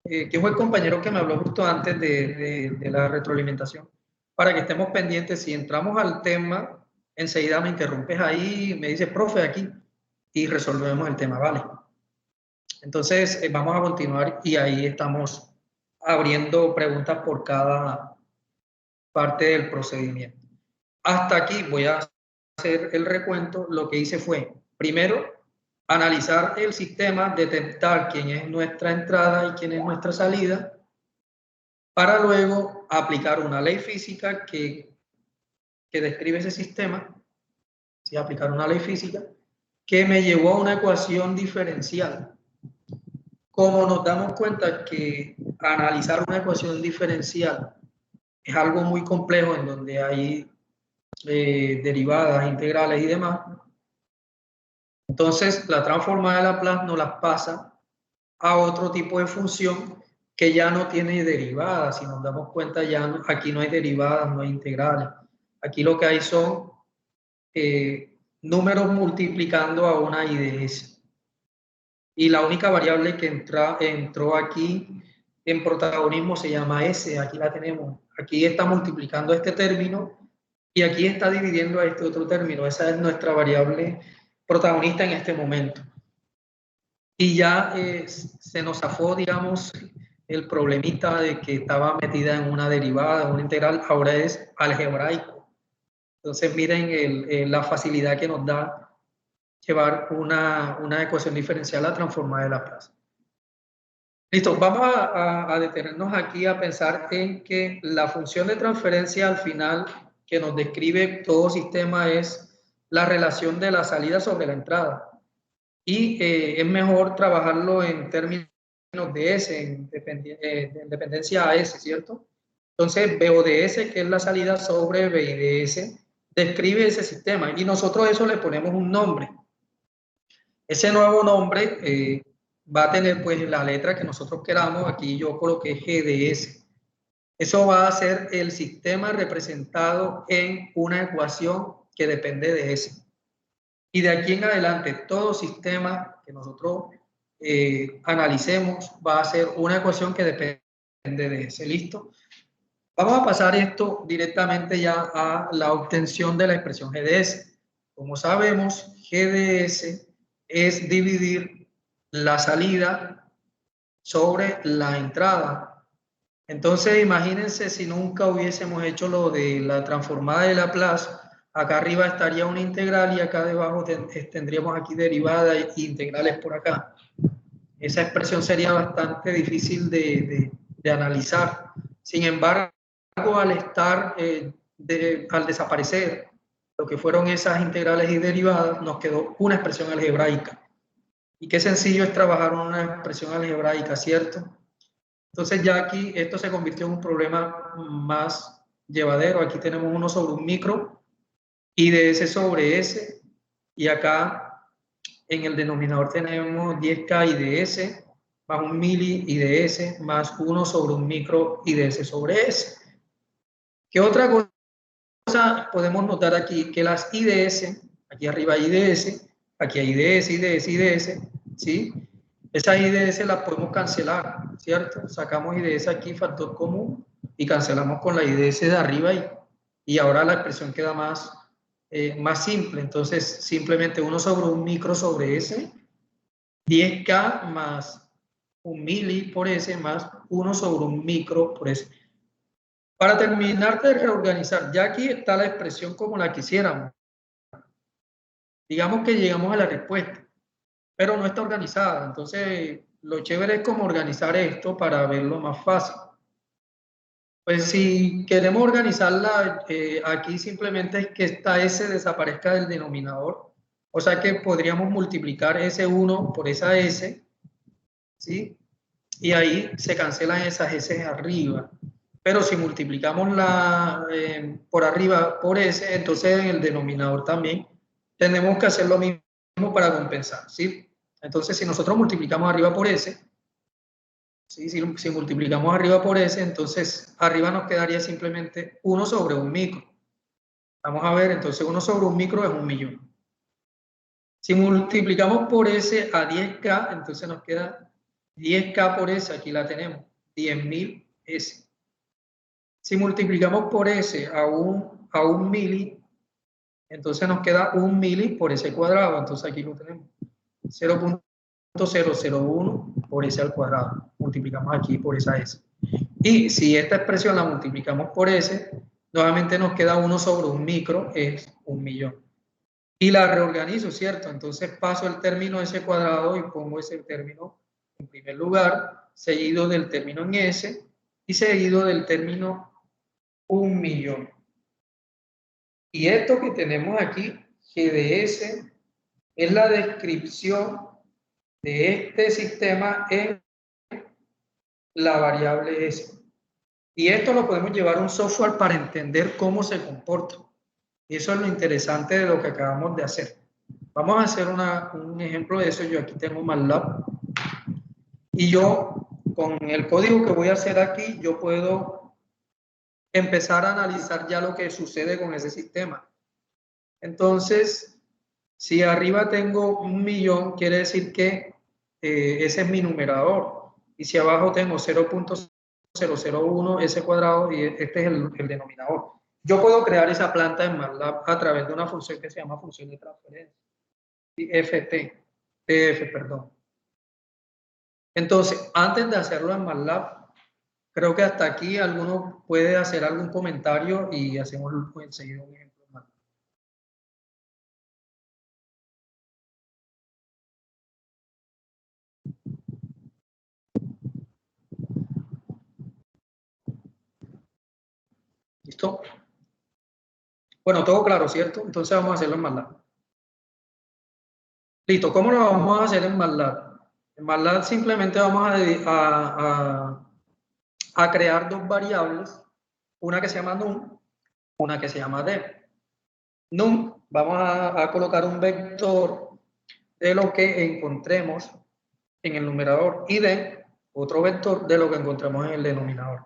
fue el compañero que me habló justo antes de la retroalimentación, para que estemos pendientes. Si entramos al tema, enseguida me interrumpes ahí, me dices, profe, aquí, y resolvemos el tema, ¿vale? Entonces, vamos a continuar y ahí estamos abriendo preguntas por cada parte del procedimiento. Hasta aquí voy a hacer el recuento. Lo que hice fue, primero, analizar el sistema, detectar quién es nuestra entrada y quién es nuestra salida, para luego aplicar una ley física que describe ese sistema, ¿sí? Aplicar una ley física que me llevó a una ecuación diferencial. Como nos damos cuenta que analizar una ecuación diferencial es algo muy complejo en donde hay derivadas, integrales y demás, entonces la transformada de Laplace nos las pasa a otro tipo de función que ya no tiene derivadas. Si nos damos cuenta, ya no, aquí no hay derivadas, no hay integrales. Aquí lo que hay son números multiplicando a una IDS. Y la única variable que entró aquí en protagonismo se llama S. Aquí la tenemos. Aquí está multiplicando este término y aquí está dividiendo a este otro término. Esa es nuestra variable protagonista en este momento. Y ya se nos zafó, digamos, el problemita de que estaba metida en una derivada, en una integral, ahora es algebraico. Entonces miren la facilidad que nos da llevar una ecuación diferencial a transformar de Laplace. Listo, vamos a detenernos aquí a pensar en que la función de transferencia al final que nos describe todo sistema es la relación de la salida sobre la entrada. Y es mejor trabajarlo en términos de S, en dependencia a S, ¿cierto? Entonces, BO de S, que es la salida sobre BI de S, describe ese sistema y nosotros a eso le ponemos un nombre. Ese nuevo nombre va a tener pues la letra que nosotros queramos. Aquí yo coloqué G de S. Eso va a ser el sistema representado en una ecuación que depende de S. Y de aquí en adelante, todo sistema que nosotros analicemos va a ser una ecuación que depende de ese. ¿Listo? Vamos a pasar esto directamente ya a la obtención de la expresión G de S. Como sabemos, G de S es dividir la salida sobre la entrada. Entonces, imagínense si nunca hubiésemos hecho lo de la transformada de Laplace. Acá arriba estaría una integral y acá debajo tendríamos aquí derivada e integrales por acá. Esa expresión sería bastante difícil de analizar. Sin embargo, al desaparecer lo que fueron esas integrales y derivadas, nos quedó una expresión algebraica. Y qué sencillo es trabajar una expresión algebraica, ¿cierto? Entonces ya aquí esto se convirtió en un problema más llevadero. Aquí tenemos 1 sobre un micro y de S sobre S, y acá en el denominador tenemos 10K y de S más un mili y de S más 1 sobre un micro y de S sobre S. ¿Qué otra cosa podemos notar aquí? Que las IDS, aquí arriba hay IDS, aquí hay IDS, IDS, IDS, ¿sí? Esas IDS las podemos cancelar, ¿cierto? Sacamos IDS aquí, factor común, y cancelamos con la IDS de arriba y ahora la expresión queda más simple. Entonces, simplemente 1 sobre un micro sobre S, 10K más un mili por S más 1 sobre un micro por S. Para terminar de reorganizar, ya aquí está la expresión como la quisiéramos. Digamos que llegamos a la respuesta, pero no está organizada. Entonces, lo chévere es como organizar esto para verlo más fácil. Pues si queremos organizarla, aquí simplemente es que esta S desaparezca del denominador. O sea que podríamos multiplicar S1 por esa S, ¿sí? Y ahí se cancelan esas S arriba. Pero si multiplicamos por arriba por S, entonces en el denominador también tenemos que hacer lo mismo para compensar, ¿sí? Entonces, si nosotros multiplicamos arriba por S, ¿sí? Si multiplicamos arriba por S, entonces arriba nos quedaría simplemente 1 sobre un micro. Vamos a ver, entonces 1 sobre 1 micro es 1 millón. Si multiplicamos por S a 10K, entonces nos queda 10K por S, aquí la tenemos, 10.000 S. Si multiplicamos por S a un mili, entonces nos queda 1 mili por S cuadrado, entonces aquí lo tenemos, 0.001 por S al cuadrado, multiplicamos aquí por esa S. Y si esta expresión la multiplicamos por S, nuevamente nos queda 1 sobre 1 micro, es 1 millón. Y la reorganizo, ¿cierto? Entonces paso el término S cuadrado y pongo ese término en primer lugar, seguido del término en S y seguido del término 1 millón. Y esto que tenemos aquí, G de S, es la descripción de este sistema en la variable S. Y esto lo podemos llevar a un software para entender cómo se comporta. Y eso es lo interesante de lo que acabamos de hacer. Vamos a hacer un ejemplo de eso. Yo aquí tengo MATLAB. Y yo, con el código que voy a hacer aquí, yo puedo empezar a analizar ya lo que sucede con ese sistema. Entonces, si arriba tengo 1 millón, quiere decir que ese es mi numerador. Y si abajo tengo 0.001 S cuadrado y este es el denominador. Yo puedo crear esa planta en MATLAB a través de una función que se llama función de transferencia. TF, perdón. Entonces, antes de hacerlo en MATLAB, creo que hasta aquí alguno puede hacer algún comentario y hacemos enseguida un ejemplo más. ¿Listo? Bueno, todo claro, ¿cierto? Entonces vamos a hacerlo en MATLAB. Listo, ¿cómo lo vamos a hacer en MATLAB? En MATLAB simplemente vamos a crear dos variables, una que se llama num, una que se llama dem. Num, vamos a colocar un vector de lo que encontremos en el numerador y dem, otro vector de lo que encontramos en el denominador.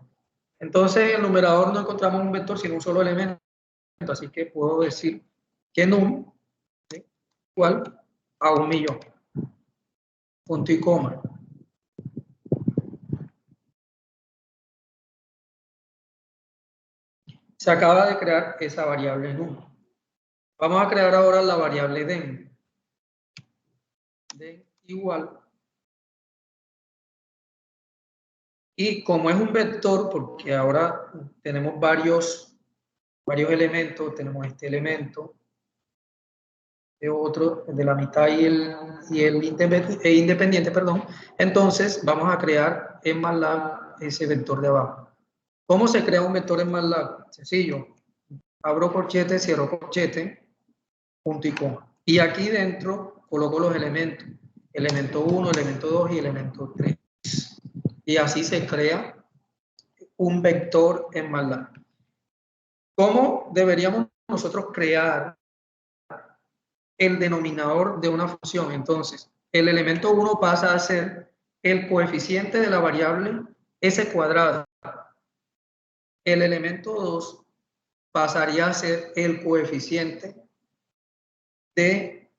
Entonces, en el numerador no encontramos un vector, sino un solo elemento, así que puedo decir que num es igual a 1 millón. Punto y coma. Se acaba de crear esa variable num. Vamos a crear ahora la variable den. Den igual. Y como es un vector, porque ahora tenemos varios elementos, tenemos este elemento, de otro, de la mitad y el independiente, perdón. Entonces vamos a crear en MATLAB ese vector de abajo. ¿Cómo se crea un vector en MATLAB? Sencillo. Abro corchete, cierro corchete, punto y coma. Y aquí dentro coloco los elementos. Elemento 1, elemento 2 y elemento 3. Y así se crea un vector en MATLAB. ¿Cómo deberíamos nosotros crear el denominador de una función? Entonces, el elemento 1 pasa a ser el coeficiente de la variable S cuadrada. El elemento 2 pasaría a ser el coeficiente de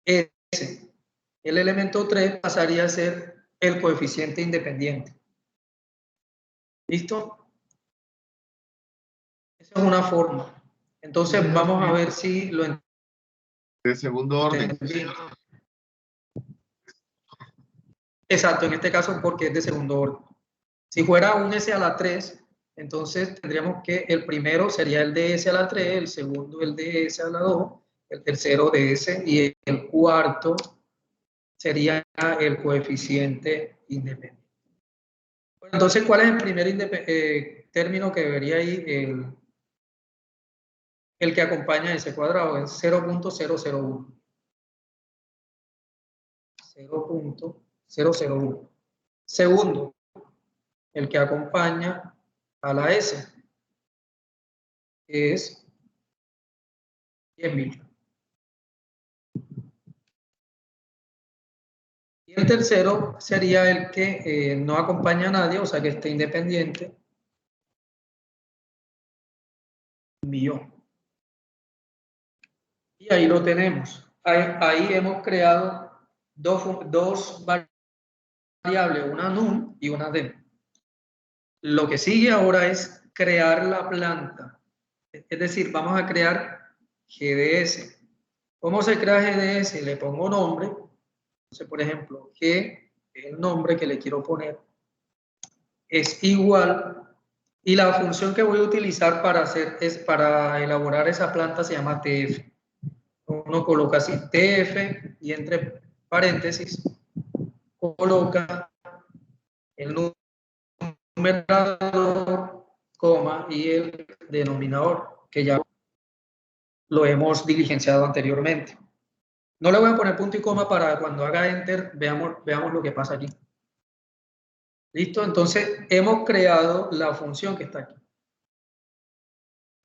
S. El elemento 3 pasaría a ser el coeficiente independiente. ¿Listo? Esa es una forma. Entonces, vamos a ver si lo entendemos. De segundo orden. Exacto, en este caso porque es de segundo orden. Si fuera un S a la 3, entonces tendríamos que el primero sería el de S a la 3, el segundo el de S a la 2, el tercero de S y el cuarto sería el coeficiente independiente. Bueno, entonces, ¿cuál es el primer término que debería ir? El que acompaña a ese cuadrado es 0.001. 0.001. Segundo, el que acompaña a la S es 10.000. Y el tercero sería el que no acompaña a nadie, o sea que esté independiente. millón. Y ahí lo tenemos. Ahí hemos creado dos variables, una num y una dem. Lo que sigue ahora es crear la planta. Es decir, vamos a crear GDS. ¿Cómo se crea GDS? Le pongo nombre. Entonces, por ejemplo, G, el nombre que le quiero poner, es igual. Y la función que voy a utilizar para elaborar esa planta se llama TF. Uno coloca así TF y entre paréntesis coloca el numerador, coma y el denominador, que ya lo hemos diligenciado anteriormente. No le voy a poner punto y coma para cuando haga enter veamos lo que pasa aquí. ¿Listo? Entonces hemos creado la función que está aquí.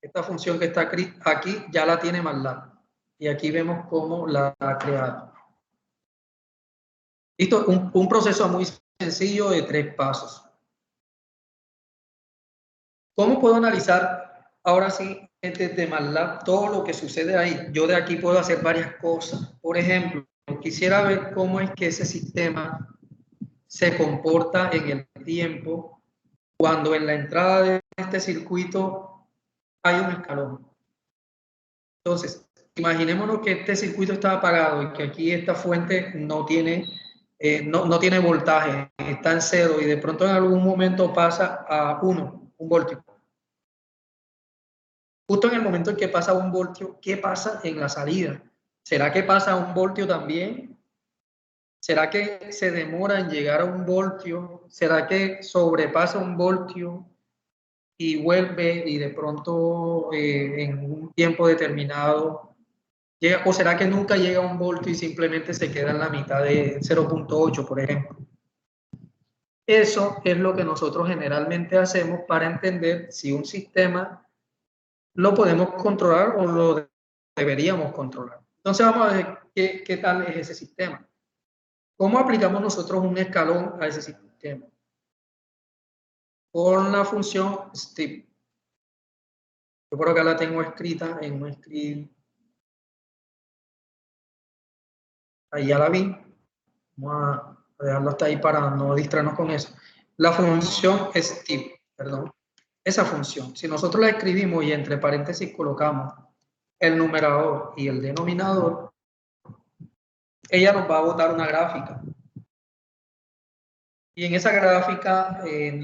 Esta función que está aquí ya la tiene MATLAB. Y aquí vemos cómo la ha creado. Listo, un proceso muy sencillo de 3 pasos. ¿Cómo puedo analizar ahora sí desde MATLAB todo lo que sucede ahí? Yo de aquí puedo hacer varias cosas. Por ejemplo, quisiera ver cómo es que ese sistema se comporta en el tiempo cuando en la entrada de este circuito hay un escalón. Entonces, imaginémonos que este circuito está apagado y que aquí esta fuente no tiene voltaje, está en 0 y de pronto en algún momento pasa a 1 voltio. Justo en el momento en que pasa 1 voltio, ¿qué pasa en la salida? ¿Será que pasa a 1 voltio también? ¿Será que se demora en llegar a 1 voltio? ¿Será que sobrepasa 1 voltio y vuelve y de pronto en un tiempo determinado llega? ¿O será que nunca llega a 1 voltio y simplemente se queda en la mitad de 0.8, por ejemplo? Eso es lo que nosotros generalmente hacemos para entender si un sistema lo podemos controlar o lo deberíamos controlar. Entonces vamos a ver qué tal es ese sistema. ¿Cómo aplicamos nosotros un escalón a ese sistema? Con la función step. Yo por acá la tengo escrita en un script. Ahí ya la vi. Vamos a dejarlo hasta ahí para no distraernos con eso. La función step, perdón. Esa función, si nosotros la escribimos y entre paréntesis colocamos el numerador y el denominador, ella nos va a botar una gráfica. Y en esa gráfica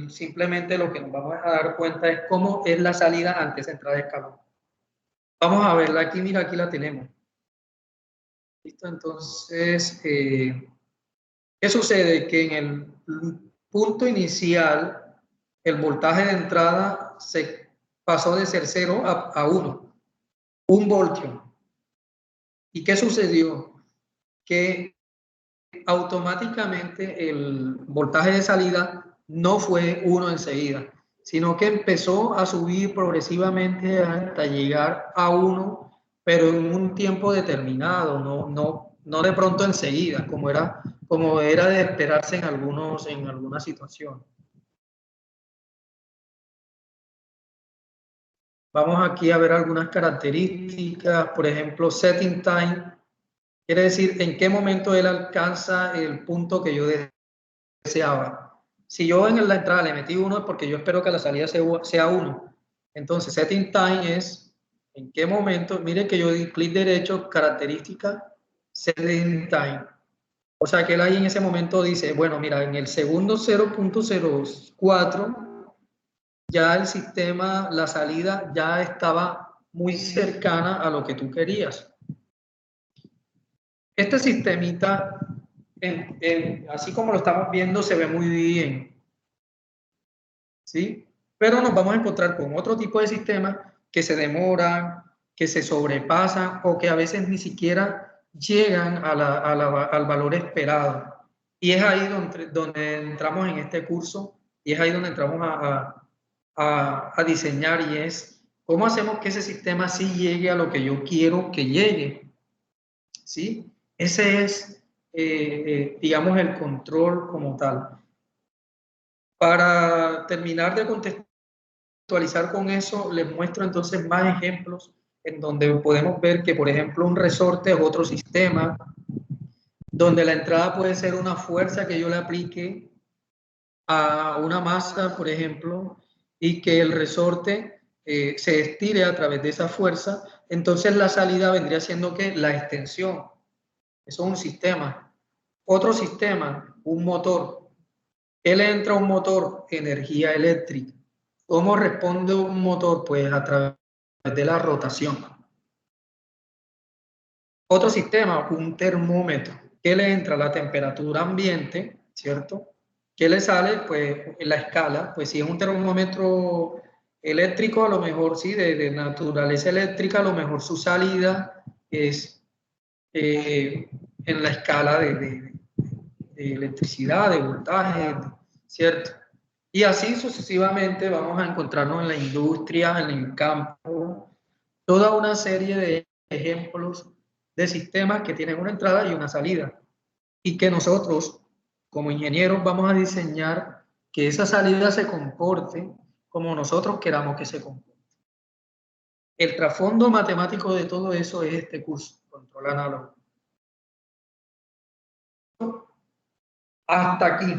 simplemente lo que nos vamos a dar cuenta es cómo es la salida ante esa entrada de escalón. Vamos a verla aquí, mira, aquí la tenemos. ¿Listo? Entonces, ¿qué sucede? Que en el punto inicial, el voltaje de entrada se pasó de ser 0 a 1, 1 voltio. ¿Y qué sucedió? Que automáticamente el voltaje de salida no fue 1 enseguida, sino que empezó a subir progresivamente hasta llegar a 1, pero en un tiempo determinado, no de pronto enseguida, como era de esperarse en algunas situaciones. Vamos aquí a ver algunas características, por ejemplo, setting time, quiere decir en qué momento él alcanza el punto que yo deseaba. Si yo en la entrada le metí 1 es porque yo espero que la salida sea 1. Entonces, setting time es en qué momento, miren que yo di clic derecho, característica, setting time. O sea que él ahí en ese momento dice, bueno, mira, en el segundo 0.04 ya el sistema, la salida ya estaba muy cercana a lo que tú querías. Este sistemita, así como lo estamos viendo, se ve muy bien, ¿sí? Pero nos vamos a encontrar con otro tipo de sistemas que se demoran, que se sobrepasan o que a veces ni siquiera llegan al valor esperado. Y es ahí donde entramos en este curso y es ahí donde entramos a diseñar, y es cómo hacemos que ese sistema sí llegue a lo que yo quiero que llegue, ¿sí? Ese es, digamos, el control como tal. Para terminar de contestar contextualizar con eso, les muestro entonces más ejemplos en donde podemos ver que, por ejemplo, un resorte es otro sistema, donde la entrada puede ser una fuerza que yo le aplique a una masa, por ejemplo, y que el resorte se estire a través de esa fuerza. Entonces la salida vendría siendo que la extensión. Eso es un sistema. Otro sistema, un motor. ¿Qué le entra a un motor? Energía eléctrica. ¿Cómo responde un motor? Pues a través de la rotación. Otro sistema, un termómetro. ¿Qué le entra? La temperatura ambiente, ¿cierto? ¿Qué le sale? Pues la escala. Pues si es un termómetro eléctrico, a lo mejor sí, de naturaleza eléctrica, a lo mejor su salida es en la escala de electricidad, de voltaje, ¿cierto? Y así sucesivamente vamos a encontrarnos en la industria, en el campo, toda una serie de ejemplos de sistemas que tienen una entrada y una salida. Y que nosotros, como ingenieros, vamos a diseñar que esa salida se comporte como nosotros queramos que se comporte. El trasfondo matemático de todo eso es este curso, control análogo. Hasta aquí.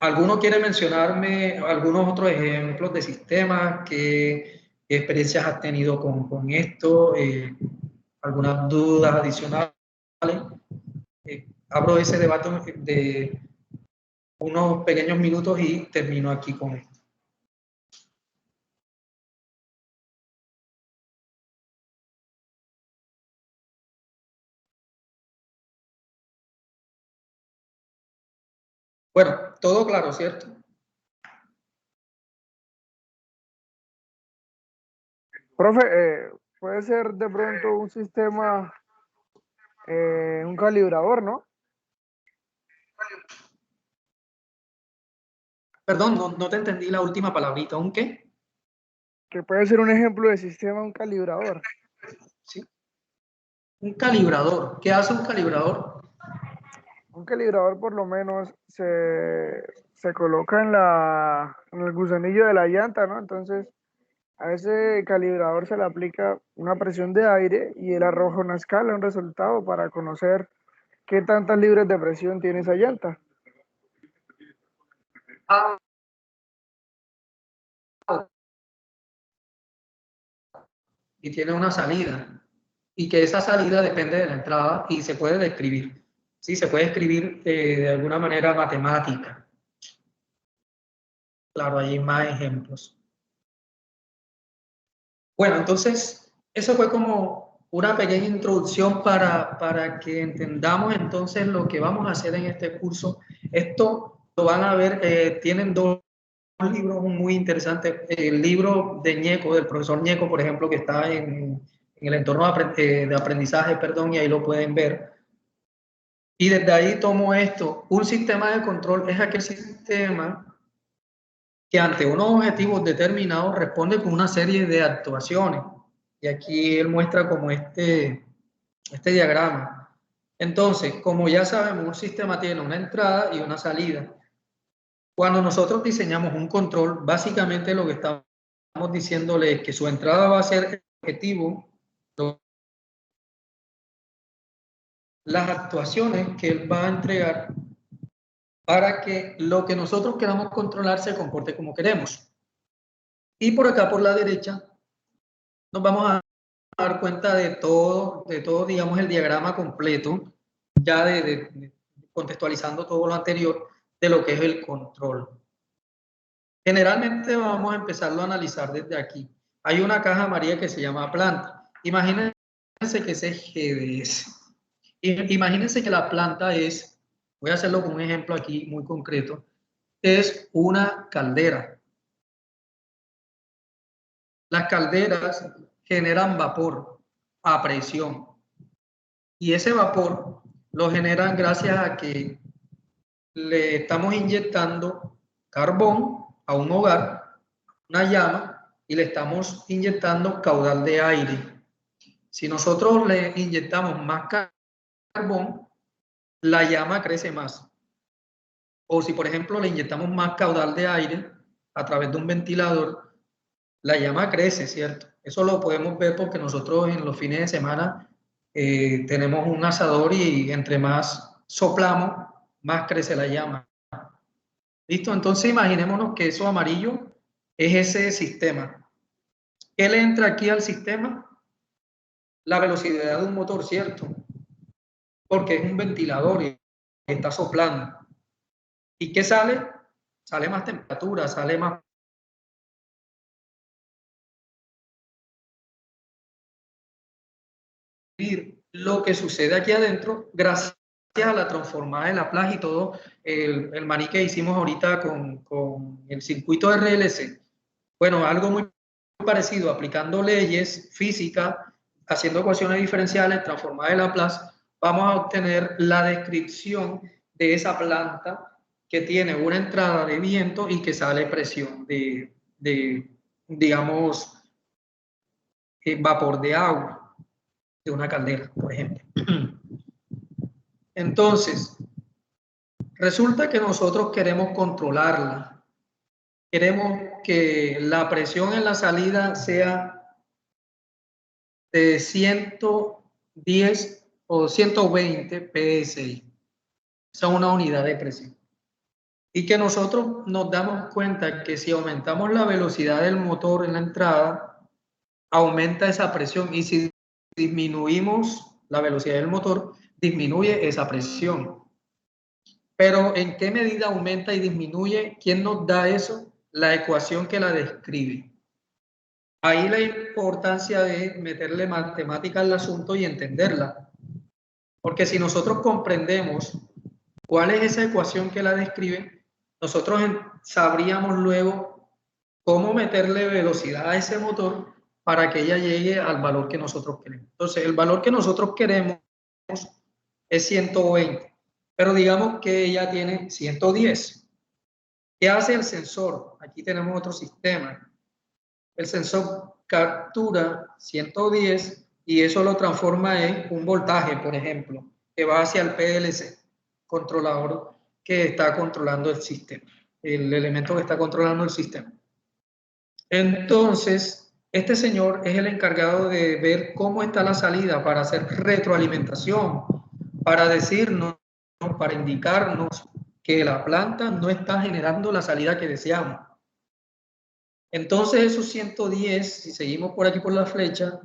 ¿Alguno quiere mencionarme algunos otros ejemplos de sistemas? ¿Qué experiencias has tenido con esto? ¿Algunas dudas adicionales? Abro ese debate de unos pequeños minutos y termino aquí con esto. Bueno, todo claro, ¿cierto? Profe, puede ser de pronto un sistema, un calibrador, ¿no? Perdón, no te entendí la última palabrita. ¿Un qué? Que puede ser un ejemplo de sistema, un calibrador. Sí. Un calibrador. ¿Qué hace un calibrador? Un calibrador por lo menos se coloca en el gusanillo de la llanta, ¿no? Entonces, a ese calibrador se le aplica una presión de aire y él arroja una escala, un resultado para conocer qué tantas libras de presión tiene esa llanta. Ah, y tiene una salida. Y que esa salida depende de la entrada y se puede describir. Sí, se puede escribir de alguna manera matemática. Claro, hay más ejemplos. Bueno, entonces, eso fue como una pequeña introducción para que entendamos entonces lo que vamos a hacer en este curso. Esto lo van a ver, tienen dos libros muy interesantes. El libro de Ñeco, del profesor Ñeco, por ejemplo, que está en el entorno de aprendizaje, perdón, y ahí lo pueden ver. Y desde ahí tomo esto. Un sistema de control es aquel sistema que ante unos objetivos determinados responde con una serie de actuaciones. Y aquí él muestra como este diagrama. Entonces, como ya sabemos, un sistema tiene una entrada y una salida. Cuando nosotros diseñamos un control, básicamente lo que estamos diciéndole es que su entrada va a ser el objetivo, las actuaciones que él va a entregar para que lo que nosotros queramos controlar se comporte como queremos. Y por acá, por la derecha, nos vamos a dar cuenta de todo, digamos, el diagrama completo, ya contextualizando todo lo anterior de lo que es el control. Generalmente vamos a empezarlo a analizar desde aquí. Hay una caja amarilla que se llama planta. Imagínense que ese es GDS. Imagínense que la planta es, voy a hacerlo con un ejemplo aquí muy concreto, es una caldera. Las calderas generan vapor a presión y ese vapor lo generan gracias a que le estamos inyectando carbón a un hogar, una llama, y le estamos inyectando caudal de aire. Si nosotros le inyectamos más carbón, la llama crece más. O si, por ejemplo, le inyectamos más caudal de aire a través de un ventilador, la llama crece, ¿cierto? Eso lo podemos ver porque nosotros en los fines de semana tenemos un asador y entre más soplamos, más crece la llama. ¿Listo? Entonces imaginémonos que eso amarillo es ese sistema. ¿Qué le entra aquí al sistema? La velocidad de un motor, ¿cierto? Porque es un ventilador y está soplando. ¿Y qué sale? Sale más temperatura, sale más. Lo que sucede aquí adentro, gracias a la transformada de Laplace y todo el maní que hicimos ahorita con el circuito RLC. Bueno, algo muy parecido, aplicando leyes físicas, haciendo ecuaciones diferenciales, transformadas de Laplace, vamos a obtener la descripción de esa planta que tiene una entrada de viento y que sale presión de digamos, vapor de agua de una caldera, por ejemplo. Entonces, resulta que nosotros queremos controlarla. Queremos que la presión en la salida sea de 110 o 120 psi. Esa es una unidad de presión. Y que nosotros nos damos cuenta que si aumentamos la velocidad del motor en la entrada, aumenta esa presión. Y si disminuimos la velocidad del motor, disminuye esa presión. Pero ¿en qué medida aumenta y disminuye? ¿Quién nos da eso? La ecuación que la describe. Ahí la importancia de meterle matemática al asunto y entenderla. Porque si nosotros comprendemos cuál es esa ecuación que la describe, nosotros sabríamos luego cómo meterle velocidad a ese motor para que ella llegue al valor que nosotros queremos. Entonces, el valor que nosotros queremos es 120, pero digamos que ella tiene 110. ¿Qué hace el sensor? Aquí tenemos otro sistema. El sensor captura 110 y eso lo transforma en un voltaje, por ejemplo, que va hacia el PLC, controlador que está controlando el sistema, el elemento que está controlando el sistema. Entonces, este señor es el encargado de ver cómo está la salida para hacer retroalimentación, para decirnos, para indicarnos que la planta no está generando la salida que deseamos. Entonces esos 110, si seguimos por aquí por la flecha,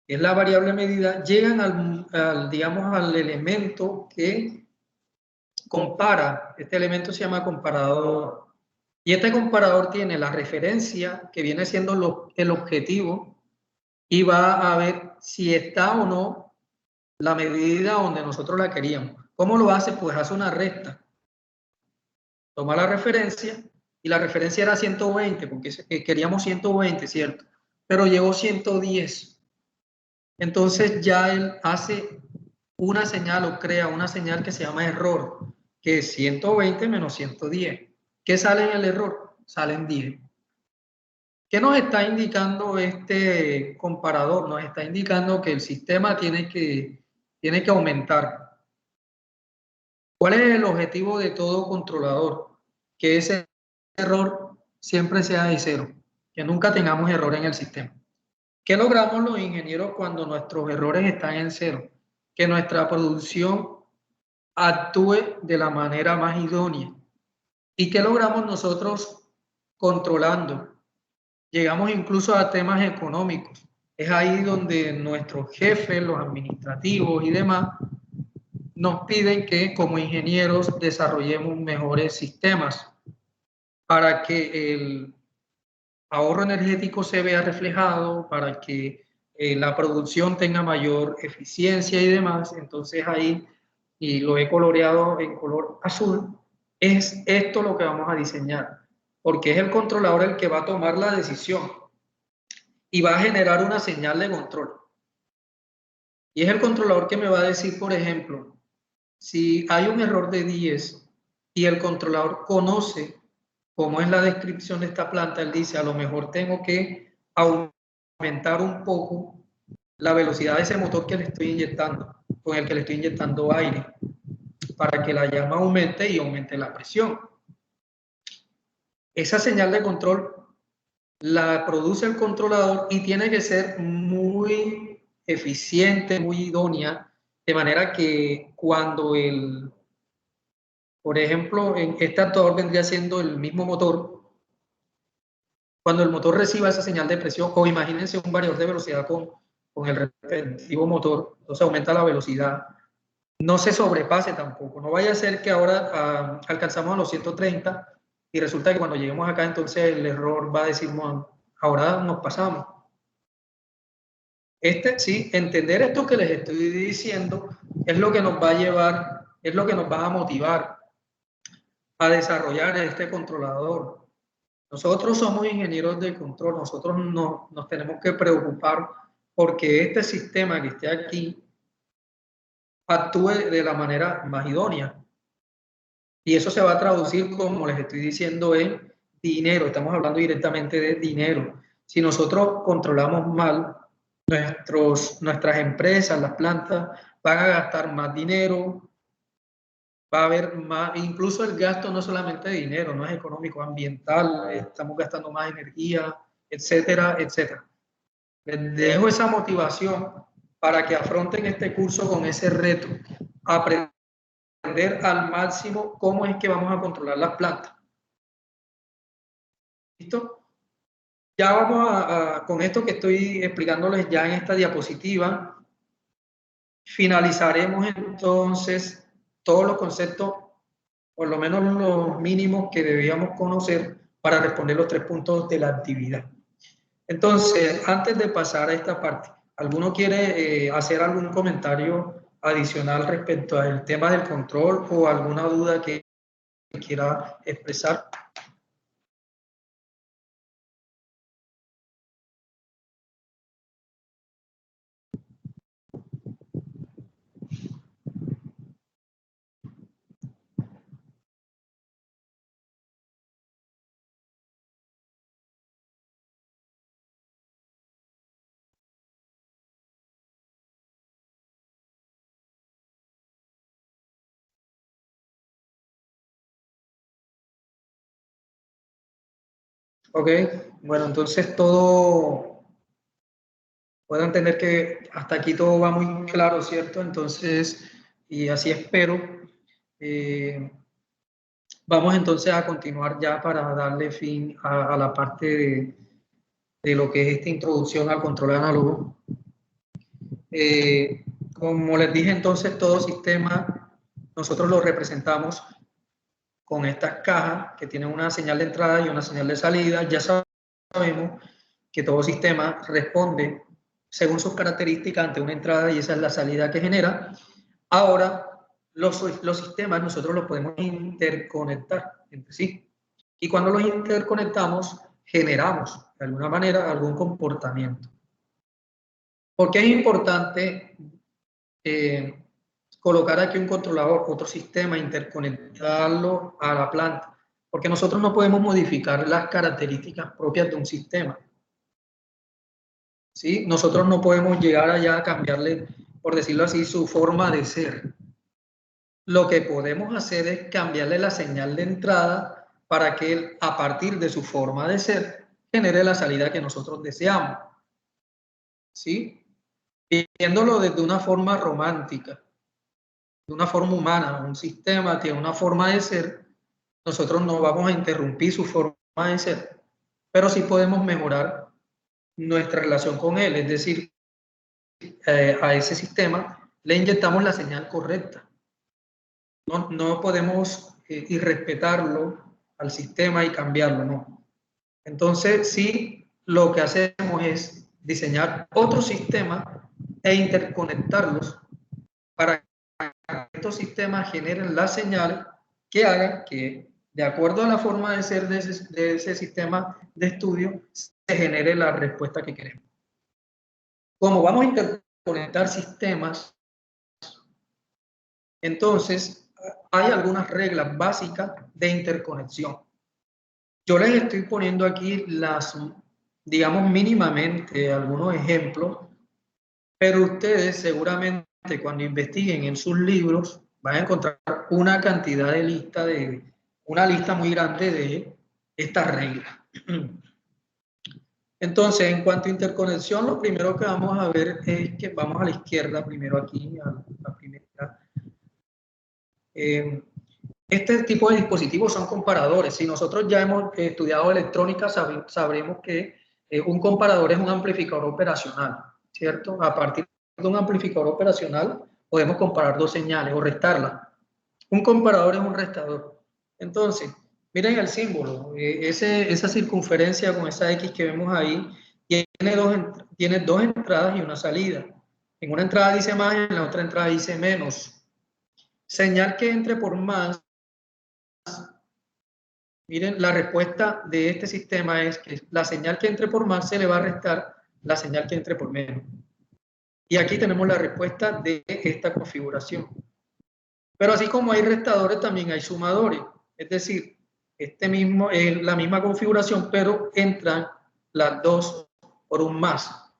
que es la variable medida, llegan digamos, al elemento que compara. Este elemento se llama comparador. Y este comparador tiene la referencia, que viene siendo el objetivo, y va a ver si está o no la medida donde nosotros la queríamos. ¿Cómo lo hace? Pues hace una recta. Toma la referencia, y la referencia era 120, porque queríamos 120, ¿cierto? Pero llegó 110. Entonces ya él hace una señal o crea una señal que se llama error, que es 120 menos 110. ¿Qué sale en el error? Salen 10. ¿Qué nos está indicando este comparador? Nos está indicando que el sistema tiene que aumentar. ¿Cuál es el objetivo de todo controlador? Que ese error siempre sea de cero, que nunca tengamos error en el sistema. ¿Qué logramos los ingenieros cuando nuestros errores están en cero? Que nuestra producción actúe de la manera más idónea. ¿Y qué logramos nosotros controlando? Llegamos incluso a temas económicos. Es ahí donde nuestros jefes, los administrativos y demás, nos piden que como ingenieros desarrollemos mejores sistemas para que el ahorro energético se vea reflejado, para que la producción tenga mayor eficiencia y demás. Entonces ahí, y lo he coloreado en color azul, es esto lo que vamos a diseñar, porque es el controlador el que va a tomar la decisión y va a generar una señal de control. Y es el controlador que me va a decir, por ejemplo, si hay un error de 10 y el controlador conoce cómo es la descripción de esta planta, él dice, a lo mejor tengo que aumentar un poco la velocidad de ese motor que le estoy inyectando, con el que le estoy inyectando aire, para que la llama aumente y aumente la presión. Esa señal de control la produce el controlador y tiene que ser muy eficiente, muy idónea, de manera que cuando por ejemplo, en este actuador vendría siendo el mismo motor, cuando el motor reciba esa señal de presión, o imagínense un variador de velocidad con el respectivo motor, entonces aumenta la velocidad, no se sobrepase tampoco, no vaya a ser que ahora alcanzamos a los 130 y resulta que cuando lleguemos acá entonces el error va a decir, bueno, ahora nos pasamos. Sí, entender esto que les estoy diciendo es lo que nos va a llevar, es lo que nos va a motivar a desarrollar este controlador. Nosotros somos ingenieros de control, nosotros nos tenemos que preocupar porque este sistema que esté aquí actúe de la manera más idónea. Y eso se va a traducir, como les estoy diciendo, en dinero. Estamos hablando directamente de dinero. Si nosotros controlamos mal, nuestras empresas, las plantas, van a gastar más dinero, va a haber más, incluso el gasto no solamente de dinero, no es económico, ambiental, estamos gastando más energía, etcétera, etcétera. Les dejo esa motivación para que afronten este curso con ese reto, aprender al máximo cómo es que vamos a controlar las plantas. ¿Listo? Ya vamos con esto que estoy explicándoles ya en esta diapositiva, finalizaremos entonces todos los conceptos, por lo menos los mínimos que debíamos conocer para responder los 3 puntos de la actividad. Entonces, antes de pasar a esta parte, ¿alguno quiere hacer algún comentario adicional respecto al tema del control o alguna duda que quiera expresar? Ok, bueno, entonces puedo entender que hasta aquí todo va muy claro, ¿cierto? Entonces, y así espero. Vamos entonces a continuar ya para darle fin a la parte de lo que es esta introducción al control análogo. Como les dije entonces, todo sistema nosotros lo representamos con estas cajas que tienen una señal de entrada y una señal de salida. Ya sabemos que todo sistema responde según sus características ante una entrada y esa es la salida que genera. Ahora, los sistemas nosotros los podemos interconectar entre sí. Y cuando los interconectamos, generamos de alguna manera algún comportamiento. ¿Por qué es importante colocar aquí un controlador, otro sistema, interconectarlo a la planta? Porque nosotros no podemos modificar las características propias de un sistema. ¿Sí? Nosotros no podemos llegar allá a cambiarle, por decirlo así, su forma de ser. Lo que podemos hacer es cambiarle la señal de entrada para que él, a partir de su forma de ser, genere la salida que nosotros deseamos. ¿Sí? Viéndolo desde una forma romántica, de una forma humana, un sistema tiene una forma de ser, nosotros no vamos a interrumpir su forma de ser, pero sí podemos mejorar nuestra relación con él, es decir, a ese sistema le inyectamos la señal correcta. No podemos irrespetarlo al sistema y cambiarlo, no. Entonces, sí, lo que hacemos es diseñar otro sistema e interconectarlos para que estos sistemas generen las señales que hagan que, de acuerdo a la forma de ser de ese sistema de estudio, se genere la respuesta que queremos. Como vamos a interconectar sistemas, entonces hay algunas reglas básicas de interconexión. Yo les estoy poniendo aquí digamos mínimamente, algunos ejemplos, pero ustedes seguramente cuando investiguen en sus libros van a encontrar una cantidad una lista muy grande de estas reglas. Entonces, en cuanto a interconexión, lo primero que vamos a ver es que vamos a la izquierda, primero aquí, a la primera. Este tipo de dispositivos son comparadores. Si nosotros ya hemos estudiado electrónica, sabremos que un comparador es un amplificador operacional, ¿cierto? A partir de un amplificador operacional podemos comparar dos señales o restarlas. Un comparador es un restador. Entonces, miren el símbolo, esa circunferencia con esa X que vemos ahí, tiene dos entradas y una salida. En una entrada dice más, en la otra entrada dice menos. Señal que entre por más, miren, la respuesta de este sistema es que la señal que entre por más se le va a restar la señal que entre por menos. Y aquí tenemos la respuesta de esta configuración. Pero así como hay restadores, también hay sumadores. Es decir, es la misma configuración, pero entran las dos por un más.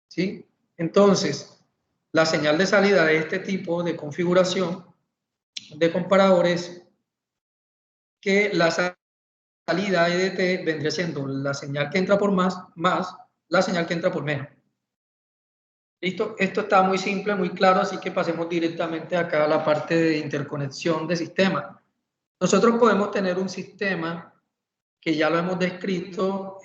¿Sí? Entonces, la señal de salida de este tipo de configuración de comparadores, que la salida EDT vendría siendo la señal que entra por más la señal que entra por menos. ¿Listo? Esto está muy simple, muy claro, así que pasemos directamente acá a la parte de interconexión de sistemas. Nosotros podemos tener un sistema que ya lo hemos descrito,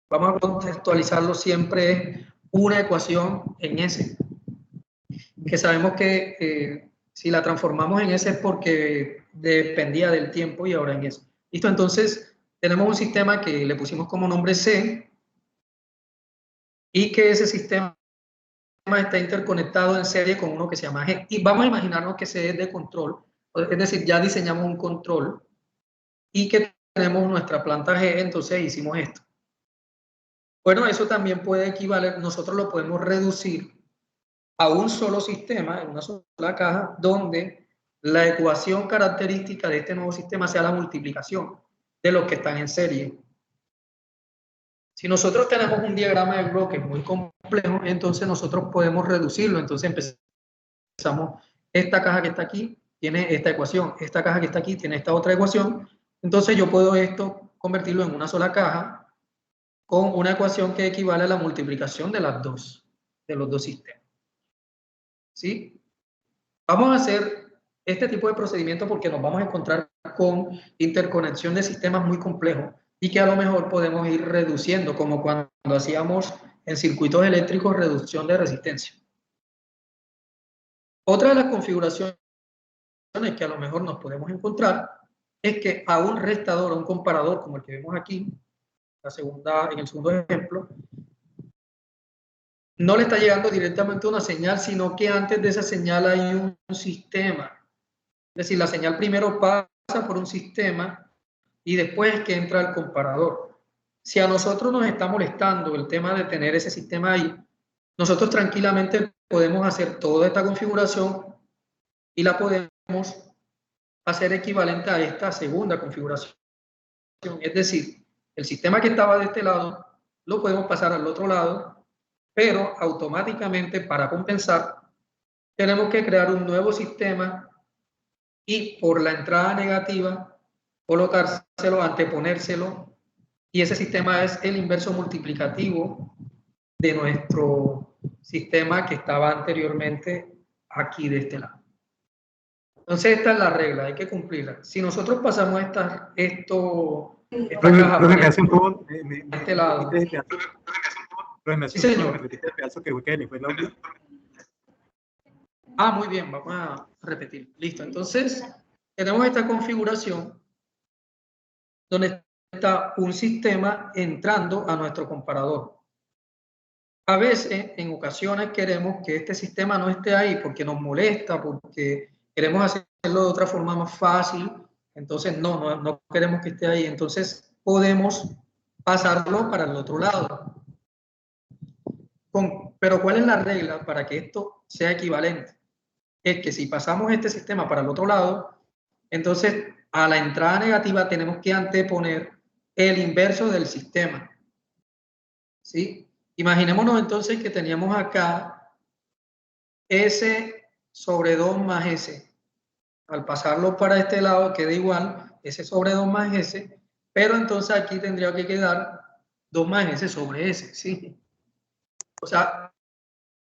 vamos a contextualizarlo, siempre es una ecuación en S, que sabemos que si la transformamos en S es porque dependía del tiempo y ahora en S. ¿Listo? Entonces, tenemos un sistema que le pusimos como nombre C y que ese sistema está interconectado en serie con uno que se llama G. Y vamos a imaginarnos que C es de control, es decir, ya diseñamos un control y que tenemos nuestra planta G, entonces hicimos esto. Bueno, eso también puede equivaler, nosotros lo podemos reducir a un solo sistema, en una sola caja, donde la ecuación característica de este nuevo sistema sea la multiplicación de los que están en serie. Si nosotros tenemos un diagrama de bloques muy complejo, entonces nosotros podemos reducirlo. Entonces empezamos, esta caja que está aquí tiene esta ecuación, esta caja que está aquí tiene esta otra ecuación. Entonces yo puedo esto convertirlo en una sola caja con una ecuación que equivale a la multiplicación de los dos sistemas. ¿Sí? Vamos a hacer este tipo de procedimiento porque nos vamos a encontrar con interconexión de sistemas muy complejos y que a lo mejor podemos ir reduciendo, como cuando hacíamos en circuitos eléctricos reducción de resistencia. Otra de las configuraciones que a lo mejor nos podemos encontrar es que a un restador, a un comparador como el que vemos aquí, en el segundo ejemplo, no le está llegando directamente una señal, sino que antes de esa señal hay un sistema. Es decir, la señal primero pasa por un sistema y después es que entra el comparador. Si a nosotros nos está molestando el tema de tener ese sistema ahí, nosotros tranquilamente podemos hacer toda esta configuración y la podemos hacer equivalente a esta segunda configuración. Es decir, el sistema que estaba de este lado lo podemos pasar al otro lado, pero automáticamente para compensar tenemos que crear un nuevo sistema y por la entrada negativa colocárselo, anteponérselo, y ese sistema es el inverso multiplicativo de nuestro sistema que estaba anteriormente aquí de este lado. Entonces esta es la regla, hay que cumplirla. Si nosotros pasamos esta caja por este lado. Sí, señor. Ah, muy bien, vamos a repetir. Listo, entonces tenemos esta configuración donde está un sistema entrando a nuestro comparador. A veces, en ocasiones, queremos que este sistema no esté ahí porque nos molesta, porque queremos hacerlo de otra forma más fácil. Entonces, no queremos que esté ahí. Entonces, podemos pasarlo para el otro lado. Pero, ¿cuál es la regla para que esto sea equivalente? Es que si pasamos este sistema para el otro lado, entonces a la entrada negativa tenemos que anteponer el inverso del sistema. ¿Sí? Imaginémonos entonces que teníamos acá S sobre 2 más S. Al pasarlo para este lado queda igual S sobre 2 más S, Pero entonces aquí tendría que quedar 2 más S sobre S, ¿sí? O sea,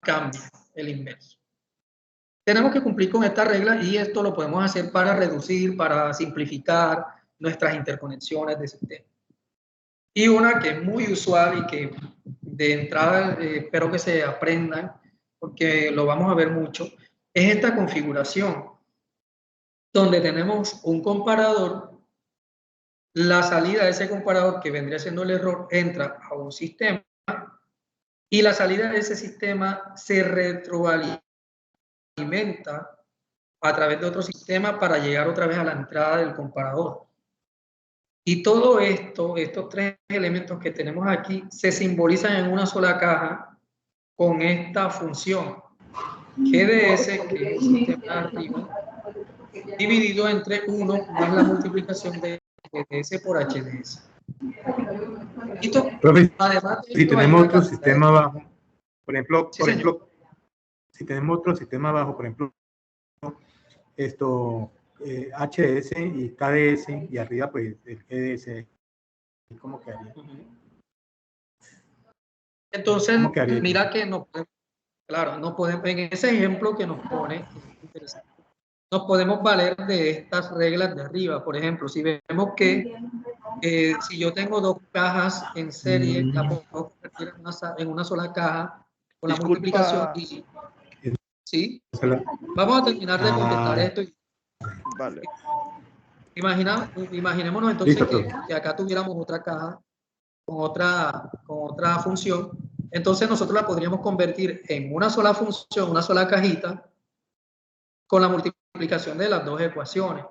cambia el inverso. Tenemos que cumplir con esta regla y esto lo podemos hacer para reducir, para simplificar nuestras interconexiones de sistema. Y una que es muy usual y que de entrada espero que se aprendan, porque lo vamos a ver mucho, es esta configuración, donde tenemos un comparador, la salida de ese comparador, que vendría siendo el error, entra a un sistema y la salida de ese sistema se retroalimenta a través de otro sistema para llegar otra vez a la entrada del comparador. Y todo esto, estos 3 elementos que tenemos aquí, se simbolizan en una sola caja con esta función GDS, que es el sistema de arriba, dividido entre 1 más la multiplicación de GDS por HDS. Esto, Profe, además de si esto, tenemos otro sistema abajo, por ejemplo, Sí, si tenemos otro sistema abajo, por ejemplo, esto, HS y KDS, y arriba pues el GDS, ¿cómo quedaría? Entonces, ¿Cómo quedaría? mira que no, claro, no podemos, en ese ejemplo que nos pone, interesante, nos podemos valer de estas reglas de arriba. Por ejemplo, si vemos que si yo tengo 2 cajas en serie, la puedo convertir en una sola caja con la multiplicación. Y, ¿sí? Vamos a terminar de contestar esto. Vale. Imaginémonos entonces que acá tuviéramos otra caja con otra función. Entonces nosotros la podríamos convertir en una sola función, una sola cajita, con la multiplicación de las 2 ecuaciones.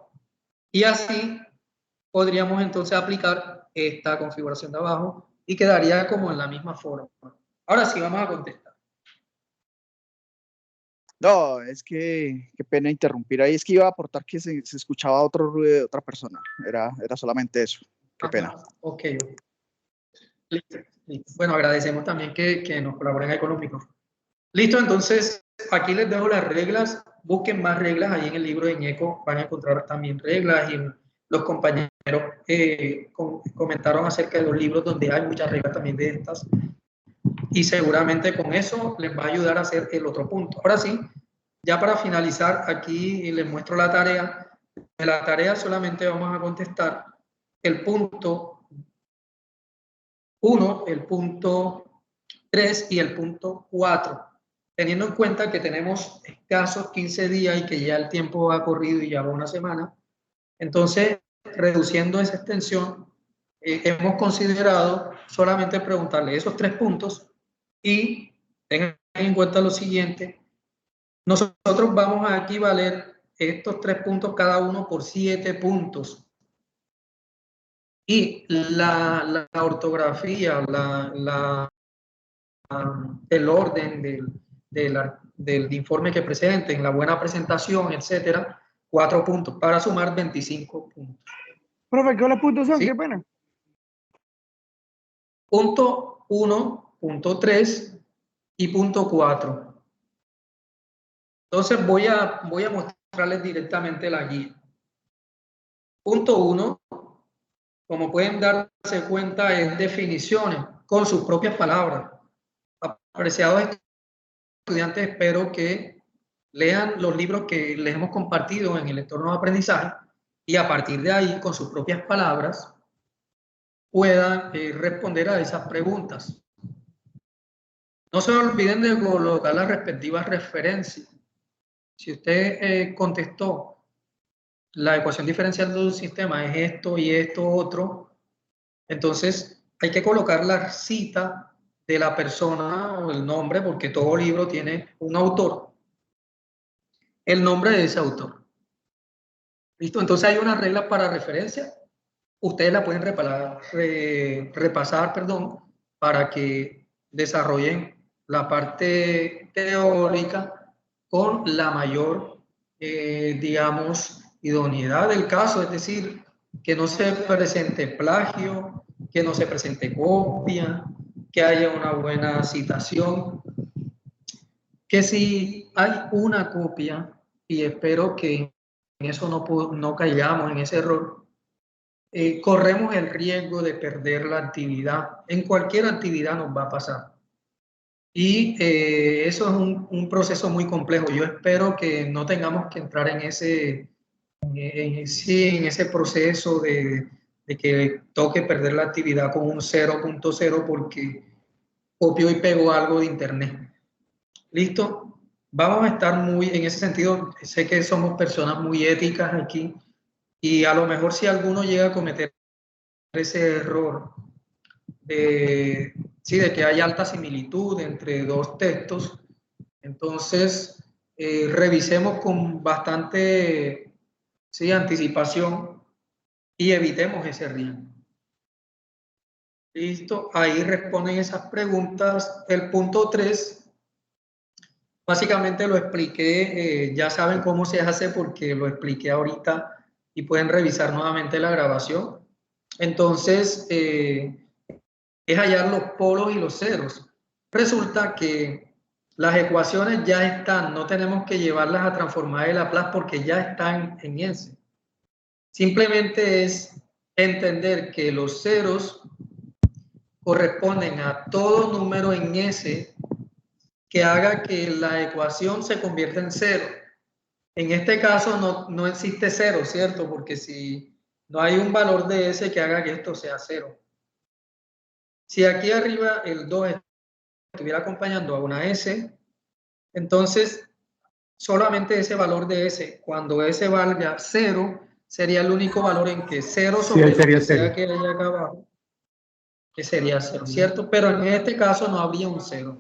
Y así podríamos entonces aplicar esta configuración de abajo y quedaría como en la misma forma. Ahora sí, vamos a contestar. No, es que qué pena interrumpir ahí. Es que iba a aportar que se escuchaba otro ruido de otra persona. Era solamente eso. Qué pena. Ok. Listo. Bueno, agradecemos también que nos colaboren ahí con los micrófonos. Listo, entonces aquí les dejo las reglas. Busquen más reglas ahí en el libro de Ñeco. Van a encontrar también reglas y los compañeros comentaron acerca de los libros donde hay muchas reglas también de estas. Y seguramente con eso les va a ayudar a hacer el otro punto. Ahora sí, ya para finalizar, aquí les muestro la tarea. De la tarea solamente vamos a contestar el punto 1, el punto 3 y el punto 4. Teniendo en cuenta que tenemos escasos 15 días y que ya el tiempo ha corrido y ya va una semana, entonces, reduciendo esa extensión, hemos considerado solamente preguntarle esos 3 puntos y tengan en cuenta lo siguiente: nosotros vamos a equivaler estos 3 puntos cada uno por 7 puntos. Y la ortografía, el orden del informe que presenten, la buena presentación, etcétera, 4 puntos para sumar 25 puntos. Profe, ¿qué los puntos son? ¿Sí? Qué pena. Punto 1, punto 3 y punto 4. Entonces voy a mostrarles directamente la guía. Punto 1, como pueden darse cuenta, es definiciones con sus propias palabras. Apreciados estudiantes, espero que lean los libros que les hemos compartido en el entorno de aprendizaje y a partir de ahí, con sus propias palabras, puedan responder a esas preguntas. No se olviden de colocar las respectivas referencias. Si usted contestó la ecuación diferencial de un sistema es esto y esto otro, entonces hay que colocar la cita de la persona o el nombre, porque todo libro tiene un autor, el nombre de ese autor. ¿Listo? Entonces hay una regla para referencia. Ustedes la pueden repasar, para que desarrollen la parte teórica con la mayor, digamos, idoneidad del caso, es decir, que no se presente plagio, que no se presente copia, que haya una buena citación, que si hay una copia, y espero que en eso no caigamos en ese error, corremos el riesgo de perder la actividad. En cualquier actividad nos va a pasar. Y eso es un proceso muy complejo. Yo espero que no tengamos que entrar en ese proceso de que toque perder la actividad con un 0.0 porque copió y pegó algo de internet. ¿Listo? Vamos a estar muy, en ese sentido, sé que somos personas muy éticas aquí y a lo mejor si alguno llega a cometer ese error de que hay alta similitud entre dos textos, entonces revisemos con bastante anticipación y evitemos ese riesgo. Listo, ahí responden esas preguntas. El punto 3, básicamente lo expliqué, ya saben cómo se hace porque lo expliqué ahorita y pueden revisar nuevamente la grabación. Entonces, es hallar los polos y los ceros. Resulta que las ecuaciones ya están, no tenemos que llevarlas a transformar el Laplace porque ya están en S. Simplemente es entender que los ceros corresponden a todo número en S que haga que la ecuación se convierta en cero. En este caso no existe cero, ¿cierto? Porque si no hay un valor de S que haga que esto sea cero. Si aquí arriba el 2 estuviera acompañando a una S, entonces solamente ese valor de S, cuando S valga 0, sería el único valor en que 0 sobre lo que sea que haya acá abajo, que sería 0, ¿cierto? Pero en este caso no habría un 0.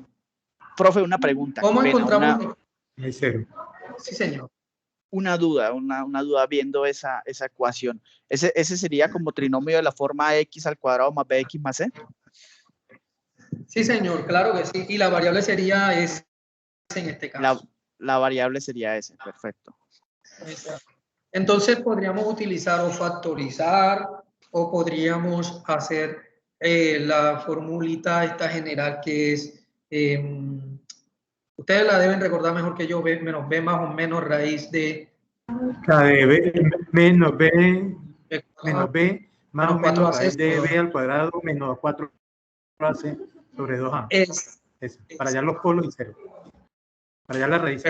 Profe, una pregunta. ¿Cómo encontramos? El 0. Sí, señor. Una duda viendo esa ecuación. ¿Ese sería como trinomio de la forma x al cuadrado más bx más c? Sí, señor, claro que sí. Y la variable sería S en este caso. La variable sería S, perfecto. Entonces podríamos utilizar o factorizar o podríamos hacer la formulita esta general que es, ustedes la deben recordar mejor que yo, menos b más o menos raíz de... La de b menos b más o menos raíz de b al cuadrado menos 4ac sobre 2a. Para hallar los polos y 0. Para hallar la raíz.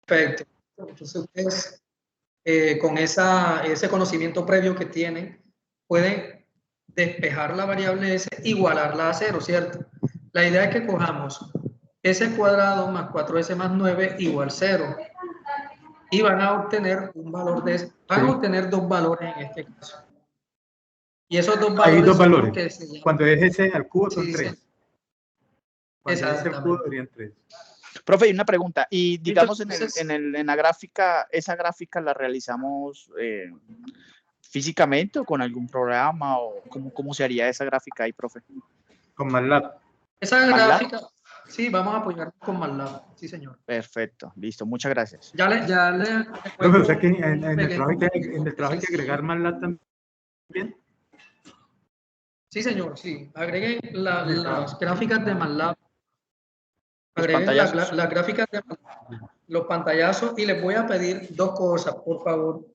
Perfecto. Entonces ustedes con ese conocimiento previo que tienen pueden despejar la variable S, igualarla a 0, ¿cierto? La idea es que cojamos S cuadrado más 4S más 9 igual 0. Y van a obtener un valor de... Van a obtener dos valores en este caso. Y esos dos valores... Hay dos son valores. que se llaman... Cuando es S al cubo son 3. Sí. Cuando es S al cubo serían 3. Profe, y una pregunta. Y digamos en la gráfica, ¿esa gráfica la realizamos físicamente o con algún programa? ¿O cómo se haría esa gráfica ahí, profe? Con MATLAB. Esa gráfica... Sí, vamos a apoyar con MATLAB, sí señor. Perfecto, listo, muchas gracias. Ya le o sea que en el trabajo hay que agregar MATLAB también. Sí señor, sí. Agreguen las gráficas de MATLAB. Agreguen las gráficas de MATLAB, los pantallazos y les voy a pedir dos cosas, por favor.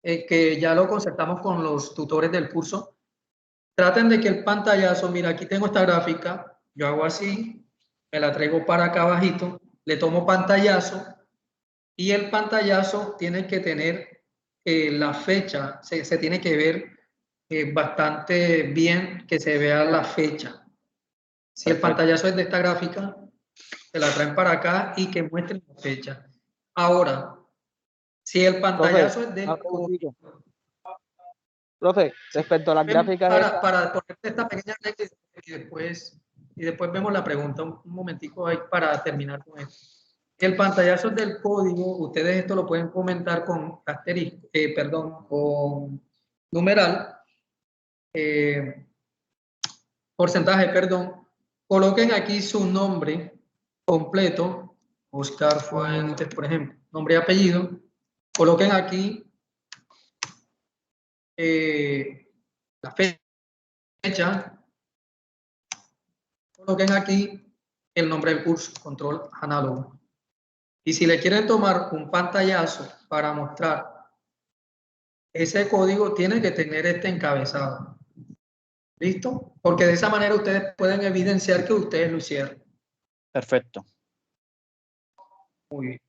Que ya lo concertamos con los tutores del curso. Traten de que el pantallazo, mira, aquí tengo esta gráfica, yo hago así, me la traigo para acá abajito, le tomo pantallazo y el pantallazo tiene que tener la fecha, se tiene que ver bastante bien que se vea la fecha. Si el pantallazo es de esta gráfica, se la traen para acá y que muestren la fecha. Ahora, si el pantallazo es del código. Profe, respecto a las gráficas... Para ponerte esta pequeña regla y después vemos la pregunta un momentico ahí para terminar con esto. El pantallazo del código, ustedes esto lo pueden comentar con asterisco, con numeral, porcentaje, perdón. Coloquen aquí su nombre completo, Oscar Fuentes, por ejemplo, nombre y apellido. Coloquen aquí la fecha, coloquen aquí el nombre del curso, control análogo. Y si le quieren tomar un pantallazo para mostrar ese código tiene que tener este encabezado. ¿Listo? Porque de esa manera ustedes pueden evidenciar que ustedes lo hicieron. Perfecto. Muy bien.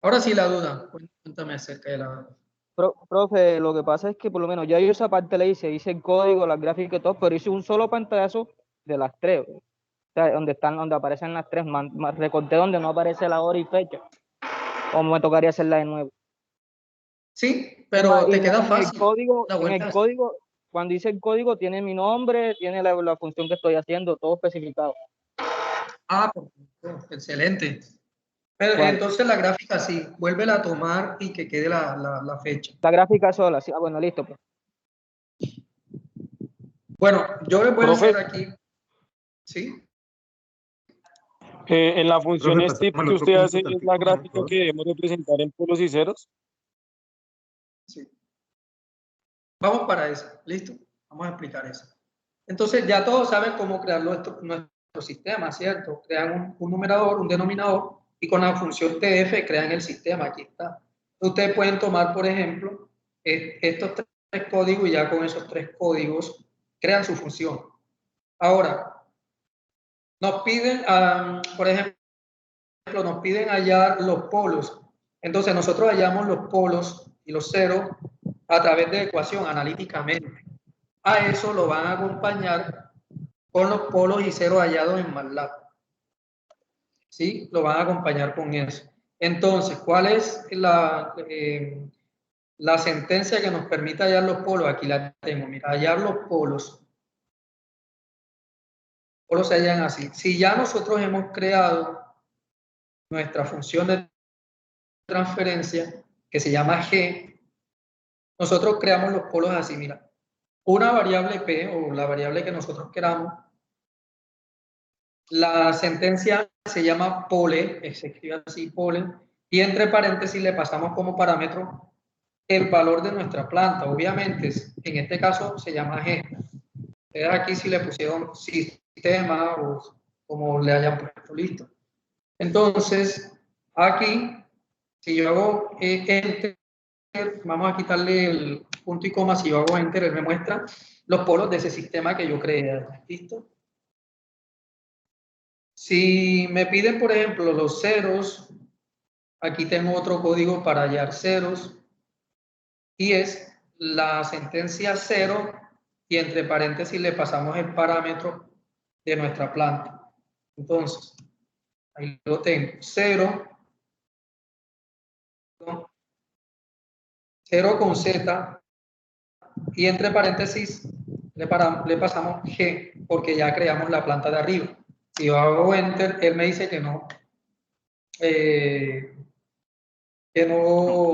Ahora sí la duda. Cuéntame acerca de la... Profe, lo que pasa es que por lo menos ya yo esa parte le hice el código, las gráficas y todo, pero hice un solo pantallazo de las tres. O sea, donde aparecen las tres, recorté donde no aparece la hora y fecha. O me tocaría hacerla de nuevo. Sí, pero te queda En el fácil. código, cuando hice el código, tiene mi nombre, tiene la función que estoy haciendo, todo especificado. Ah, perfecto. Excelente. Pero ¿Cuál? entonces la gráfica sí, vuélvela a tomar y que quede la fecha. La gráfica sola, sí. Ah, bueno, listo. Pues. Bueno, yo les voy a Profe, hacer aquí, ¿sí? en la función Profe, strip pasamos que al otro usted punto hace es tantico, la por gráfica favor. que debemos representar en polos y ceros. Sí. Vamos para eso, ¿listo? Vamos a explicar eso. Entonces ya todos saben cómo crear nuestro sistema, ¿cierto? Crean un numerador, un denominador y con la función TF crean el sistema, aquí está. Ustedes pueden tomar, por ejemplo, estos tres códigos y ya con esos tres códigos crean su función. Ahora, nos piden, por ejemplo, nos piden hallar los polos. Entonces nosotros hallamos los polos y los ceros a través de ecuación analíticamente. A eso lo van a acompañar con los polos y ceros hallados en MATLAB. ¿Sí? Lo van a acompañar con eso. Entonces, ¿cuál es la sentencia que nos permite hallar los polos? Aquí la tengo. Mira, hallar los polos. Polos se hallan así. Si ya nosotros hemos creado nuestra función de transferencia, que se llama G, nosotros creamos los polos así, mira. Una variable P, o la variable que nosotros queramos, la sentencia se llama pole, se escribe así, pole, y entre paréntesis le pasamos como parámetro el valor de nuestra planta. Obviamente, en este caso se llama G. Ustedes aquí si le pusieron sistema o como le hayan puesto, listo. Entonces, aquí, si yo hago enter, vamos a quitarle el punto y coma, si yo hago enter, él me muestra los polos de ese sistema que yo creé, ¿listo? Si me piden, por ejemplo, los ceros, aquí tengo otro código para hallar ceros, y es la sentencia cero, y entre paréntesis le pasamos el parámetro de nuestra planta. Entonces, ahí lo tengo, 0 con Z, y entre paréntesis le pasamos G, porque ya creamos la planta de arriba. Si yo hago enter, él me dice que no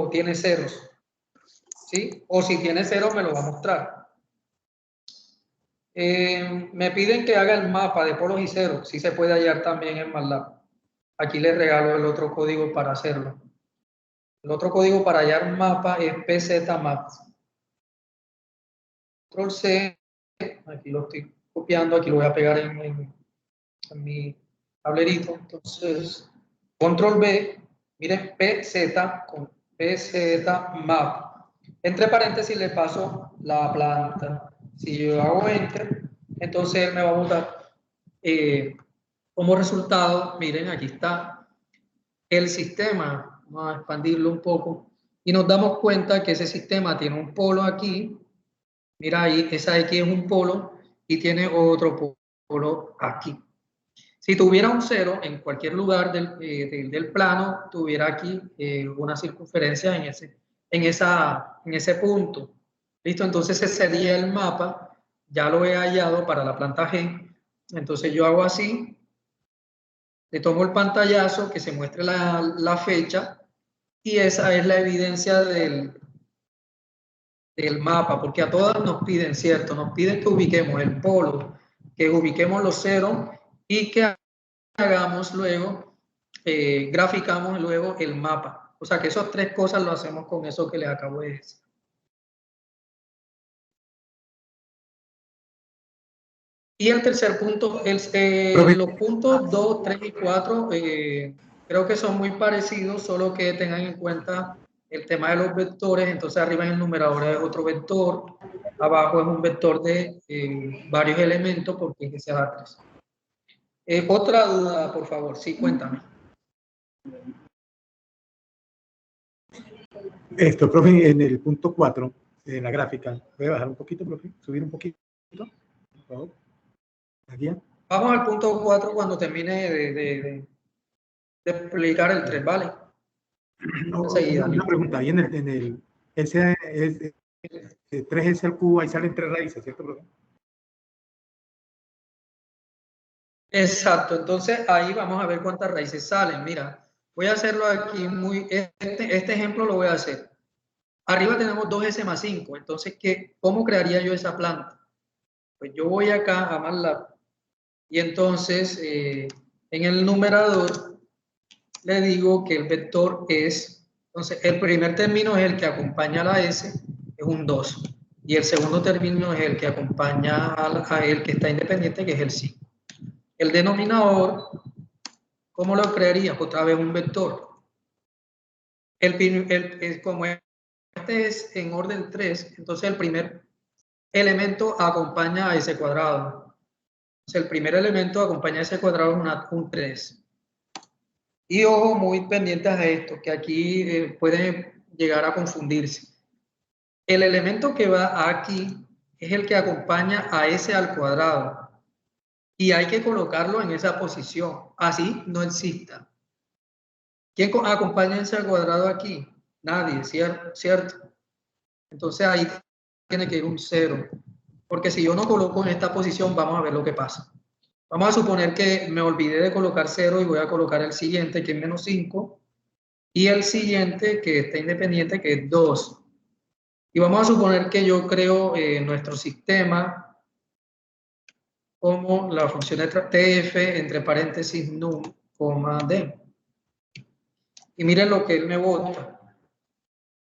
tiene ceros, ¿sí? O si tiene ceros me lo va a mostrar. Me piden que haga el mapa de polos y ceros, sí se puede hallar también en MATLAB. Aquí les regalo el otro código para hacerlo. El otro código para hallar mapa es PZMaps. Control C, aquí lo estoy copiando, aquí lo voy a pegar en mi tablerito. Entonces, Control B, miren, PZ con PZMap. Entre paréntesis le paso la planta. Si yo hago Enter, entonces él me va a botar como resultado, miren, aquí está el sistema. Vamos a expandirlo un poco y nos damos cuenta que ese sistema tiene un polo aquí. Mira ahí, esa X es un polo y tiene otro polo aquí. Si tuviera un cero en cualquier lugar del plano, tuviera aquí una circunferencia en ese punto. ¿Listo? Entonces ese sería el mapa. Ya lo he hallado para la planta G. Entonces yo hago así. Le tomo el pantallazo que se muestre la fecha y esa es la evidencia del mapa, porque a todas nos piden, ¿cierto? Nos piden que ubiquemos el polo, que ubiquemos los ceros y que hagamos luego, graficamos luego el mapa. O sea que esas tres cosas lo hacemos con eso que les acabo de decir. Y el tercer punto, los puntos 2, 3 y 4 creo que son muy parecidos, solo que tengan en cuenta el tema de los vectores, entonces arriba en el numerador es otro vector, abajo es un vector de varios elementos porque es ese A3. Otra duda, por favor, sí, cuéntame. Esto, profe, en el punto 4, en la gráfica, ¿puede bajar un poquito, profe? ¿Subir un poquito? Por favor. Aquí. Vamos al punto 4 cuando termine de explicar el 3, ¿vale? No, Enseguida. una pregunta, ahí en el ese es 3S al cubo, ahí salen 3 raíces, ¿cierto, profe? Exacto, entonces ahí vamos a ver cuántas raíces salen. Mira, voy a hacerlo aquí muy, este ejemplo lo voy a hacer. Arriba tenemos 2S más 5, entonces, ¿cómo crearía yo esa planta? Pues yo voy acá a MATLAB y entonces en el numerador le digo que el vector es, entonces el primer término es el que acompaña a la S, es un 2, y el segundo término es el que acompaña a el que está independiente, que es el 5. El denominador, ¿cómo lo crearía? Otra vez un vector. Como este es en orden 3, entonces el primer elemento acompaña a ese cuadrado. Entonces el primer elemento acompaña a ese cuadrado un 3. Y ojo, muy pendientes a esto, que aquí pueden llegar a confundirse. El elemento que va aquí es el que acompaña a ese al cuadrado. Y hay que colocarlo en esa posición. Así no exista. ¿Quién acompaña ese al cuadrado aquí? Nadie, ¿cierto? Entonces ahí tiene que ir un 0. Porque si yo no coloco en esta posición, vamos a ver lo que pasa. Vamos a suponer que me olvidé de colocar 0 y voy a colocar el siguiente, que es menos 5. Y el siguiente, que está independiente, que es 2. Y vamos a suponer que yo creo nuestro sistema como la función de tf entre paréntesis num, d. Y miren lo que él me bota.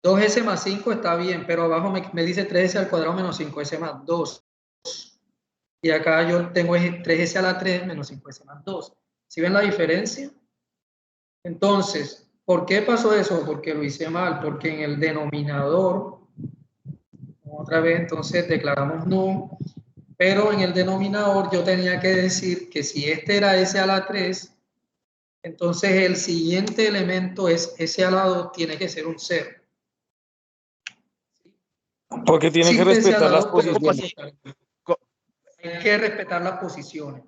2s más 5 está bien, pero abajo me dice 3s al cuadrado menos 5s más 2. Y acá yo tengo 3s a la 3 menos 5s más 2. ¿Sí ven la diferencia? Entonces, ¿por qué pasó eso? Porque lo hice mal, porque en el denominador, otra vez entonces declaramos num, pero en el denominador yo tenía que decir que si este era s a la 3, entonces el siguiente elemento es s a la 2, tiene que ser un 0. Porque tiene que respetar las posiciones. Hay que respetar las posiciones.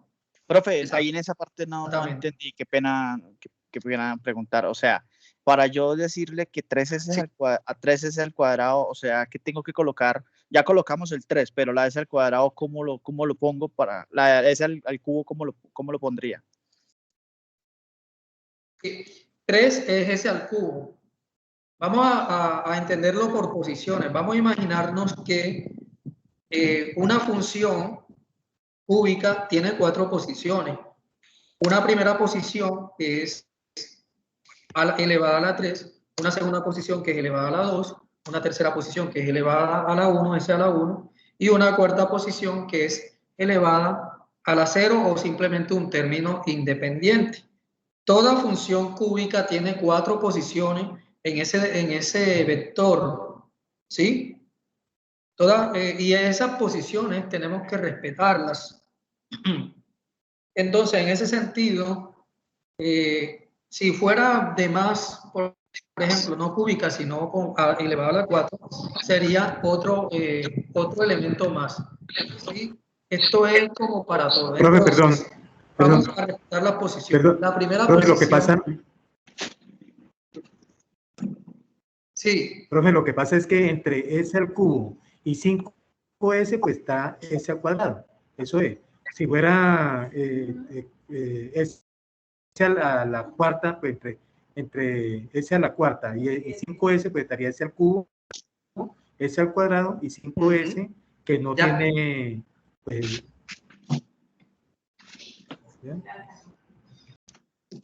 Profe, ahí en esa parte no entendí, qué pena preguntar. O sea, para yo decirle que 3s a 3s al cuadrado, o sea, ¿qué tengo que colocar? Ya colocamos el 3, pero la s al cuadrado, ¿cómo lo pongo para la s al cubo? ¿Cómo lo pondría? 3 es s al cubo. Vamos a entenderlo por posiciones. Vamos a imaginarnos que una función cúbica tiene 4 posiciones. Una primera posición que es elevada a la 3, una segunda posición que es elevada a la 2, una tercera posición que es elevada a la 1, s a la 1, y una cuarta posición que es elevada a la 0 o simplemente un término independiente. Toda función cúbica tiene 4 posiciones en ese vector, ¿sí? Y esas posiciones tenemos que respetarlas. Entonces, en ese sentido, si fuera de más, por ejemplo, no cúbica, sino elevado a la 4, sería otro elemento más. ¿Sí? Esto es como para todo. Profe, Entonces, perdón. Vamos a respetar las posiciones. La primera profe, posición. Lo que pasa, sí. Profe, lo que pasa es que entre s al cubo y 5s, pues está s al cuadrado. Eso es. Si fuera s a la cuarta, pues entre s a la cuarta y 5s, pues estaría s al cubo, s al cuadrado y 5s, que no tiene... Pues,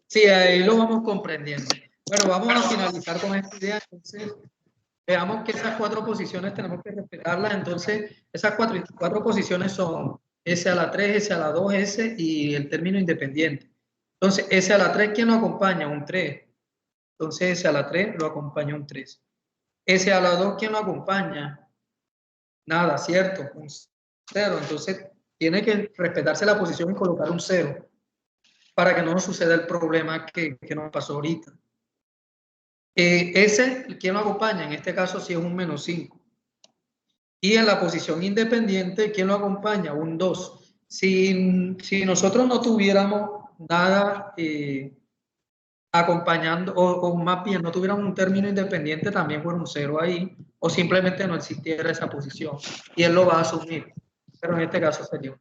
sí, ahí lo vamos comprendiendo. Bueno, vamos a finalizar con esta idea. Entonces, veamos que esas 4 posiciones tenemos que respetarlas. Entonces, esas 4 posiciones son S a la 3, S a la 2, S y el término independiente. Entonces, S a la 3, ¿quién lo acompaña? Un 3. Entonces, S a la 3 lo acompaña un 3. S a la 2, ¿quién lo acompaña? Nada, ¿cierto? Un 0. Entonces, tiene que respetarse la posición y colocar un 0 para que no nos suceda el problema que nos pasó ahorita. S, ¿quién lo acompaña? En este caso, sí es un menos 5. Y en la posición independiente, ¿quién lo acompaña? Un 2. Si nosotros no tuviéramos nada acompañando, o más bien no tuviéramos un término independiente, también fuera un 0 ahí, o simplemente no existiera esa posición. Y él lo va a asumir. Pero en este caso sería.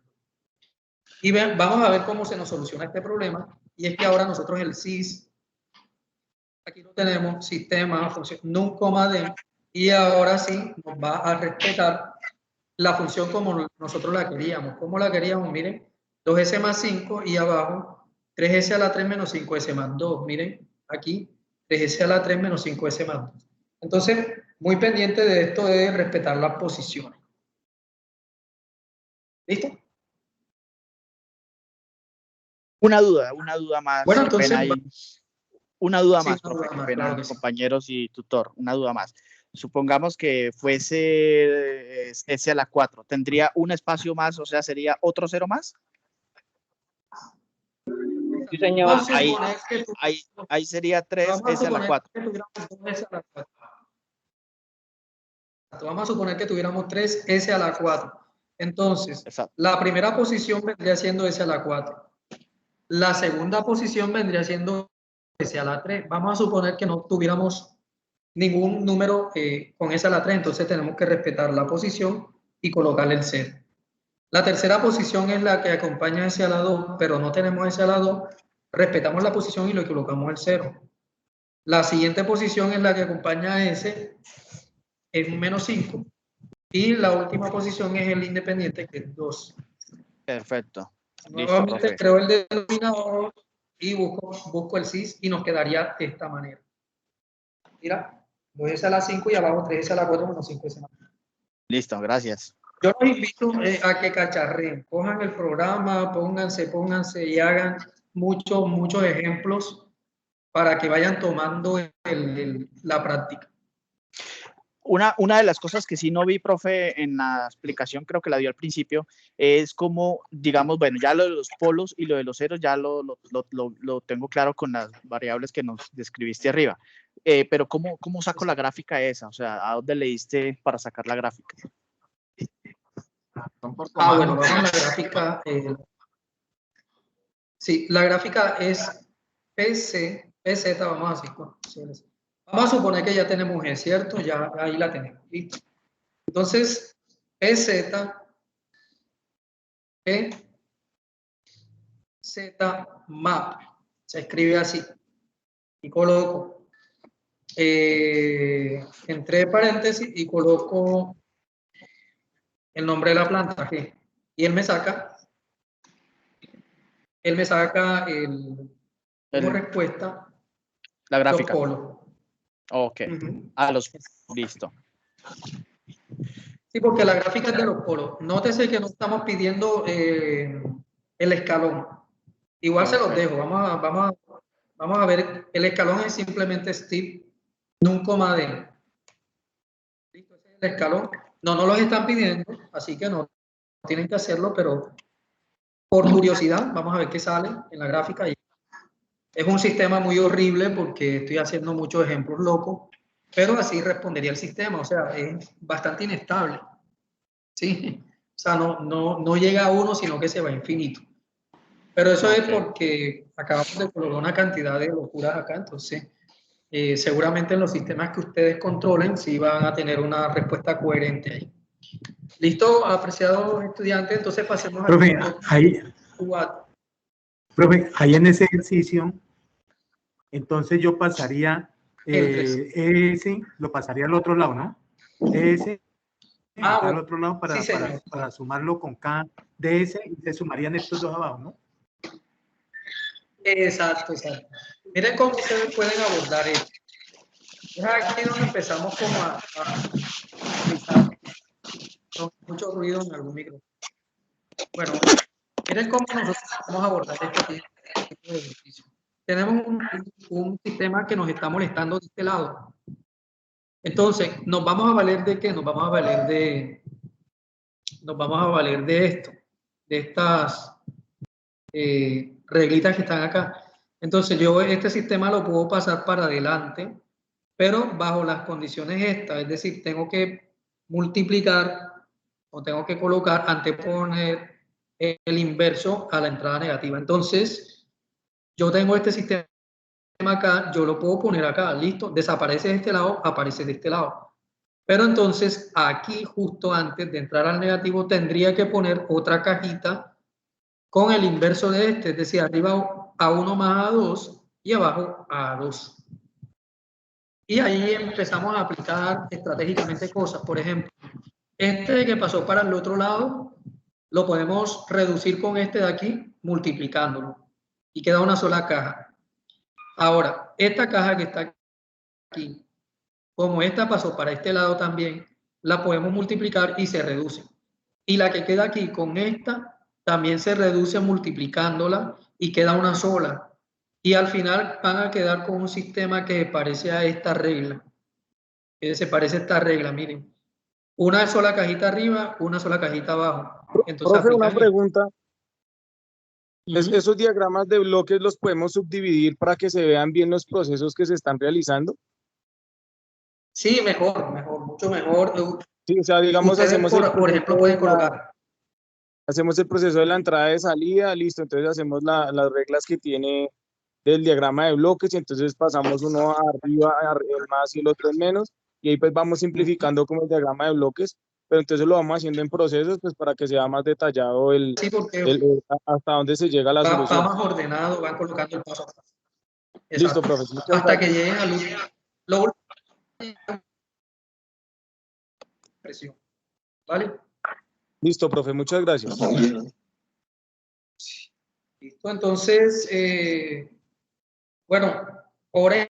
Y vamos a ver cómo se nos soluciona este problema. Y es que ahora nosotros el sys, aquí lo tenemos, sistema, función, num, d, y ahora sí nos va a respetar la función como nosotros la queríamos. ¿Cómo la queríamos? Miren, 2s más 5 y abajo 3s a la 3 menos 5s más 2. Miren, aquí 3s a la 3 menos 5s más 2. Entonces, muy pendiente de esto es respetar las posiciones. ¿Listo? Una duda más. Bueno, entonces... Una duda sí, más, una profe, duda más, qué pena, claro que sí. compañeros y tutor, una duda más. Supongamos que fuese S a la 4, ¿tendría un espacio más, o sea, sería otro 0 más? Sí, señor. Ahí sería 3 S a la 4. Vamos a suponer que tuviéramos 3 S a la 4. Entonces, exacto, la primera posición vendría siendo S a la 4. La segunda posición vendría siendo S a la 3. Vamos a suponer que no tuviéramos ningún número con S a la 3, entonces tenemos que respetar la posición y colocarle el 0. La tercera posición es la que acompaña a S a la 2, pero no tenemos S a la 2, respetamos la posición y le colocamos el 0. La siguiente posición es la que acompaña a S, es un menos 5. Y la última posición es el independiente, que es 2. Perfecto. Nuevamente Listo, profe. creo el denominador y busco el sys y nos quedaría de esta manera. Mira, 2s a la 5 y abajo 3s a la 4 menos 5s a la 4. Listo, gracias. Yo los invito a que cacharren, cojan el programa, pónganse y hagan muchos ejemplos para que vayan tomando la práctica. Una de las cosas que sí no vi, profe, en la explicación, creo que la dio al principio, es como, digamos, bueno, ya lo de los polos y lo de los ceros ya lo tengo claro con las variables que nos describiste arriba. Pero ¿cómo saco la gráfica esa? O sea, ¿a dónde le diste para sacar la gráfica? Bueno, vamos a la gráfica. Sí, la gráfica es PZ, vamos a decir. Vamos a suponer que ya tenemos G, ¿cierto? Ya ahí la tenemos. ¿Listo? Entonces, PZ, Z map, se escribe así. Y coloco entre paréntesis y coloco el nombre de la planta, G. Y él me saca como respuesta la gráfica. los polos. Ok. Listo. Sí, porque la gráfica es de los polos. Nótese que no estamos pidiendo el escalón. Igual se los dejo. Vamos a ver. El escalón es simplemente Steve num, d. ¿Listo? Ese es el escalón. No nos los están pidiendo, así que no tienen que hacerlo, pero por curiosidad, vamos a ver qué sale en la gráfica. Es un sistema muy horrible porque estoy haciendo muchos ejemplos locos, pero así respondería el sistema. O sea, es bastante inestable. ¿Sí? O sea, no llega a 1, sino que se va a infinito. Pero eso es porque acabamos de colocar una cantidad de locuras acá, entonces seguramente en los sistemas que ustedes controlen sí van a tener una respuesta coherente ahí. ¿Listo, apreciados estudiantes? Entonces pasemos al punto 4. Profe, ahí en ese ejercicio, entonces yo pasaría ES, lo pasaría al otro lado, ¿no? ES al otro lado para sumarlo con K DS y se sumarían estos dos abajo, ¿no? Exacto. Miren cómo ustedes pueden abordar esto. Es aquí donde empezamos como a con mucho ruido en algún micrófono. Bueno, miren cómo nosotros vamos a abordar este tipo de ejercicio. Tenemos un sistema que nos está molestando de este lado. Entonces, ¿nos vamos a valer de qué? Nos vamos a valer de esto, de estas reglitas que están acá. Entonces, yo este sistema lo puedo pasar para adelante, pero bajo las condiciones estas, es decir, tengo que multiplicar o tengo que colocar, anteponer el inverso a la entrada negativa. Entonces, yo tengo este sistema acá, yo lo puedo poner acá, listo, desaparece de este lado, aparece de este lado. Pero entonces aquí justo antes de entrar al negativo tendría que poner otra cajita con el inverso de este, es decir, arriba A1 más A2 y abajo A2. Y ahí empezamos a aplicar estratégicamente cosas. Por ejemplo, este que pasó para el otro lado, lo podemos reducir con este de aquí, multiplicándolo. Y queda una sola caja. Ahora, esta caja que está aquí, como esta pasó para este lado también, la podemos multiplicar y se reduce. Y la que queda aquí con esta también se reduce multiplicándola y queda una sola. Y al final van a quedar con un sistema que parece a esta regla. Se parece a esta regla, miren. Una sola cajita arriba, una sola cajita abajo. Entonces, Profe, una pregunta. Ujú. ¿Esos diagramas de bloques los podemos subdividir para que se vean bien los procesos que se están realizando? Sí, mejor, mucho mejor. Sí, o sea, digamos, Ustedes, hacemos por ejemplo, pueden colocar. hacemos el proceso de la entrada y salida, listo, entonces hacemos las reglas que tiene del diagrama de bloques y entonces pasamos uno arriba, el más y el otro en menos, y ahí pues vamos simplificando como el diagrama de bloques, pero entonces lo vamos haciendo en procesos pues para que sea más detallado Sí, porque hasta dónde se llega a la solución. va más ordenado, van colocando el paso a paso. Listo, Exacto. profe. Hasta que lleguen al último. Presión. ¿Vale? Listo, profe, muchas gracias. Listo, entonces, bueno, hora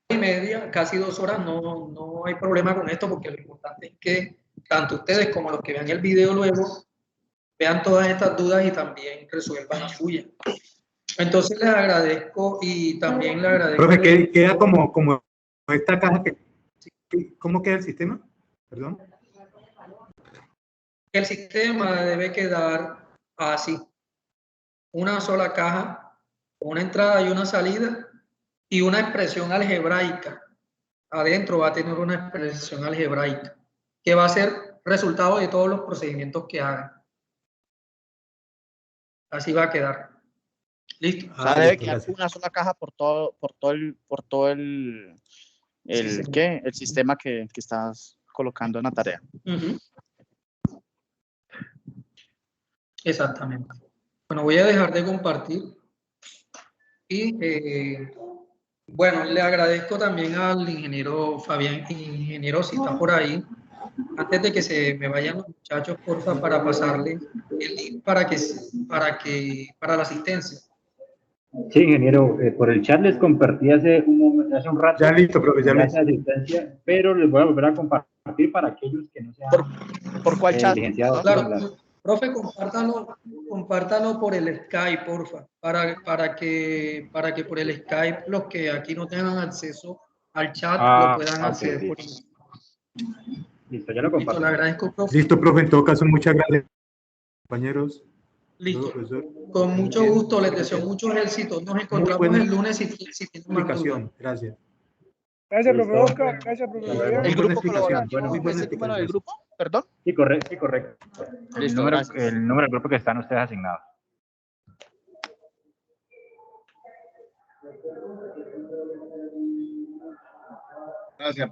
y media, casi 2 horas, no hay problema con esto porque lo importante es que tanto ustedes como los que vean el video luego vean todas estas dudas y también resuelvan las suyas. Entonces les agradezco y también le agradezco. Profe, queda como esta caja ¿cómo queda el sistema? Perdón. El sistema debe quedar así. Una sola caja, una entrada y una salida y una expresión algebraica. Adentro va a tener una expresión algebraica que va a ser resultado de todos los procedimientos que hagan. Así va a quedar. Listo. O sea, debe quedar una sola caja por todo el sistema que estás colocando en la tarea. Exactamente. Bueno, voy a dejar de compartir y bueno, le agradezco también al ingeniero Fabián, ingeniero, si está por ahí, antes de que se me vayan los muchachos, porfa, para pasarle el link para la asistencia. Sí, ingeniero, por el chat les compartí hace un rato. Ya listo, profe, ya listo. Asistencia, pero les voy a volver a compartir para aquellos que no sean. ¿Por cuál chat? Claro, profe, compártalo por el Skype, porfa, para que por el Skype los que aquí no tengan acceso al chat lo puedan acceder. Listo, ya lo comparto. Listo, le agradezco, profe. Listo, profe, en todo caso, muchas gracias, compañeros. Listo. Con mucho gusto, les deseo muchos éxitos. Nos encontramos el lunes si tienen más dudas. Gracias. Gracias, profe Oscar. Gracias, profe Fabián. ¿El grupo colaborativo? ¿Es el número del grupo? ¿Perdón? Sí, correcto. El número del grupo que están ustedes asignados. Gracias.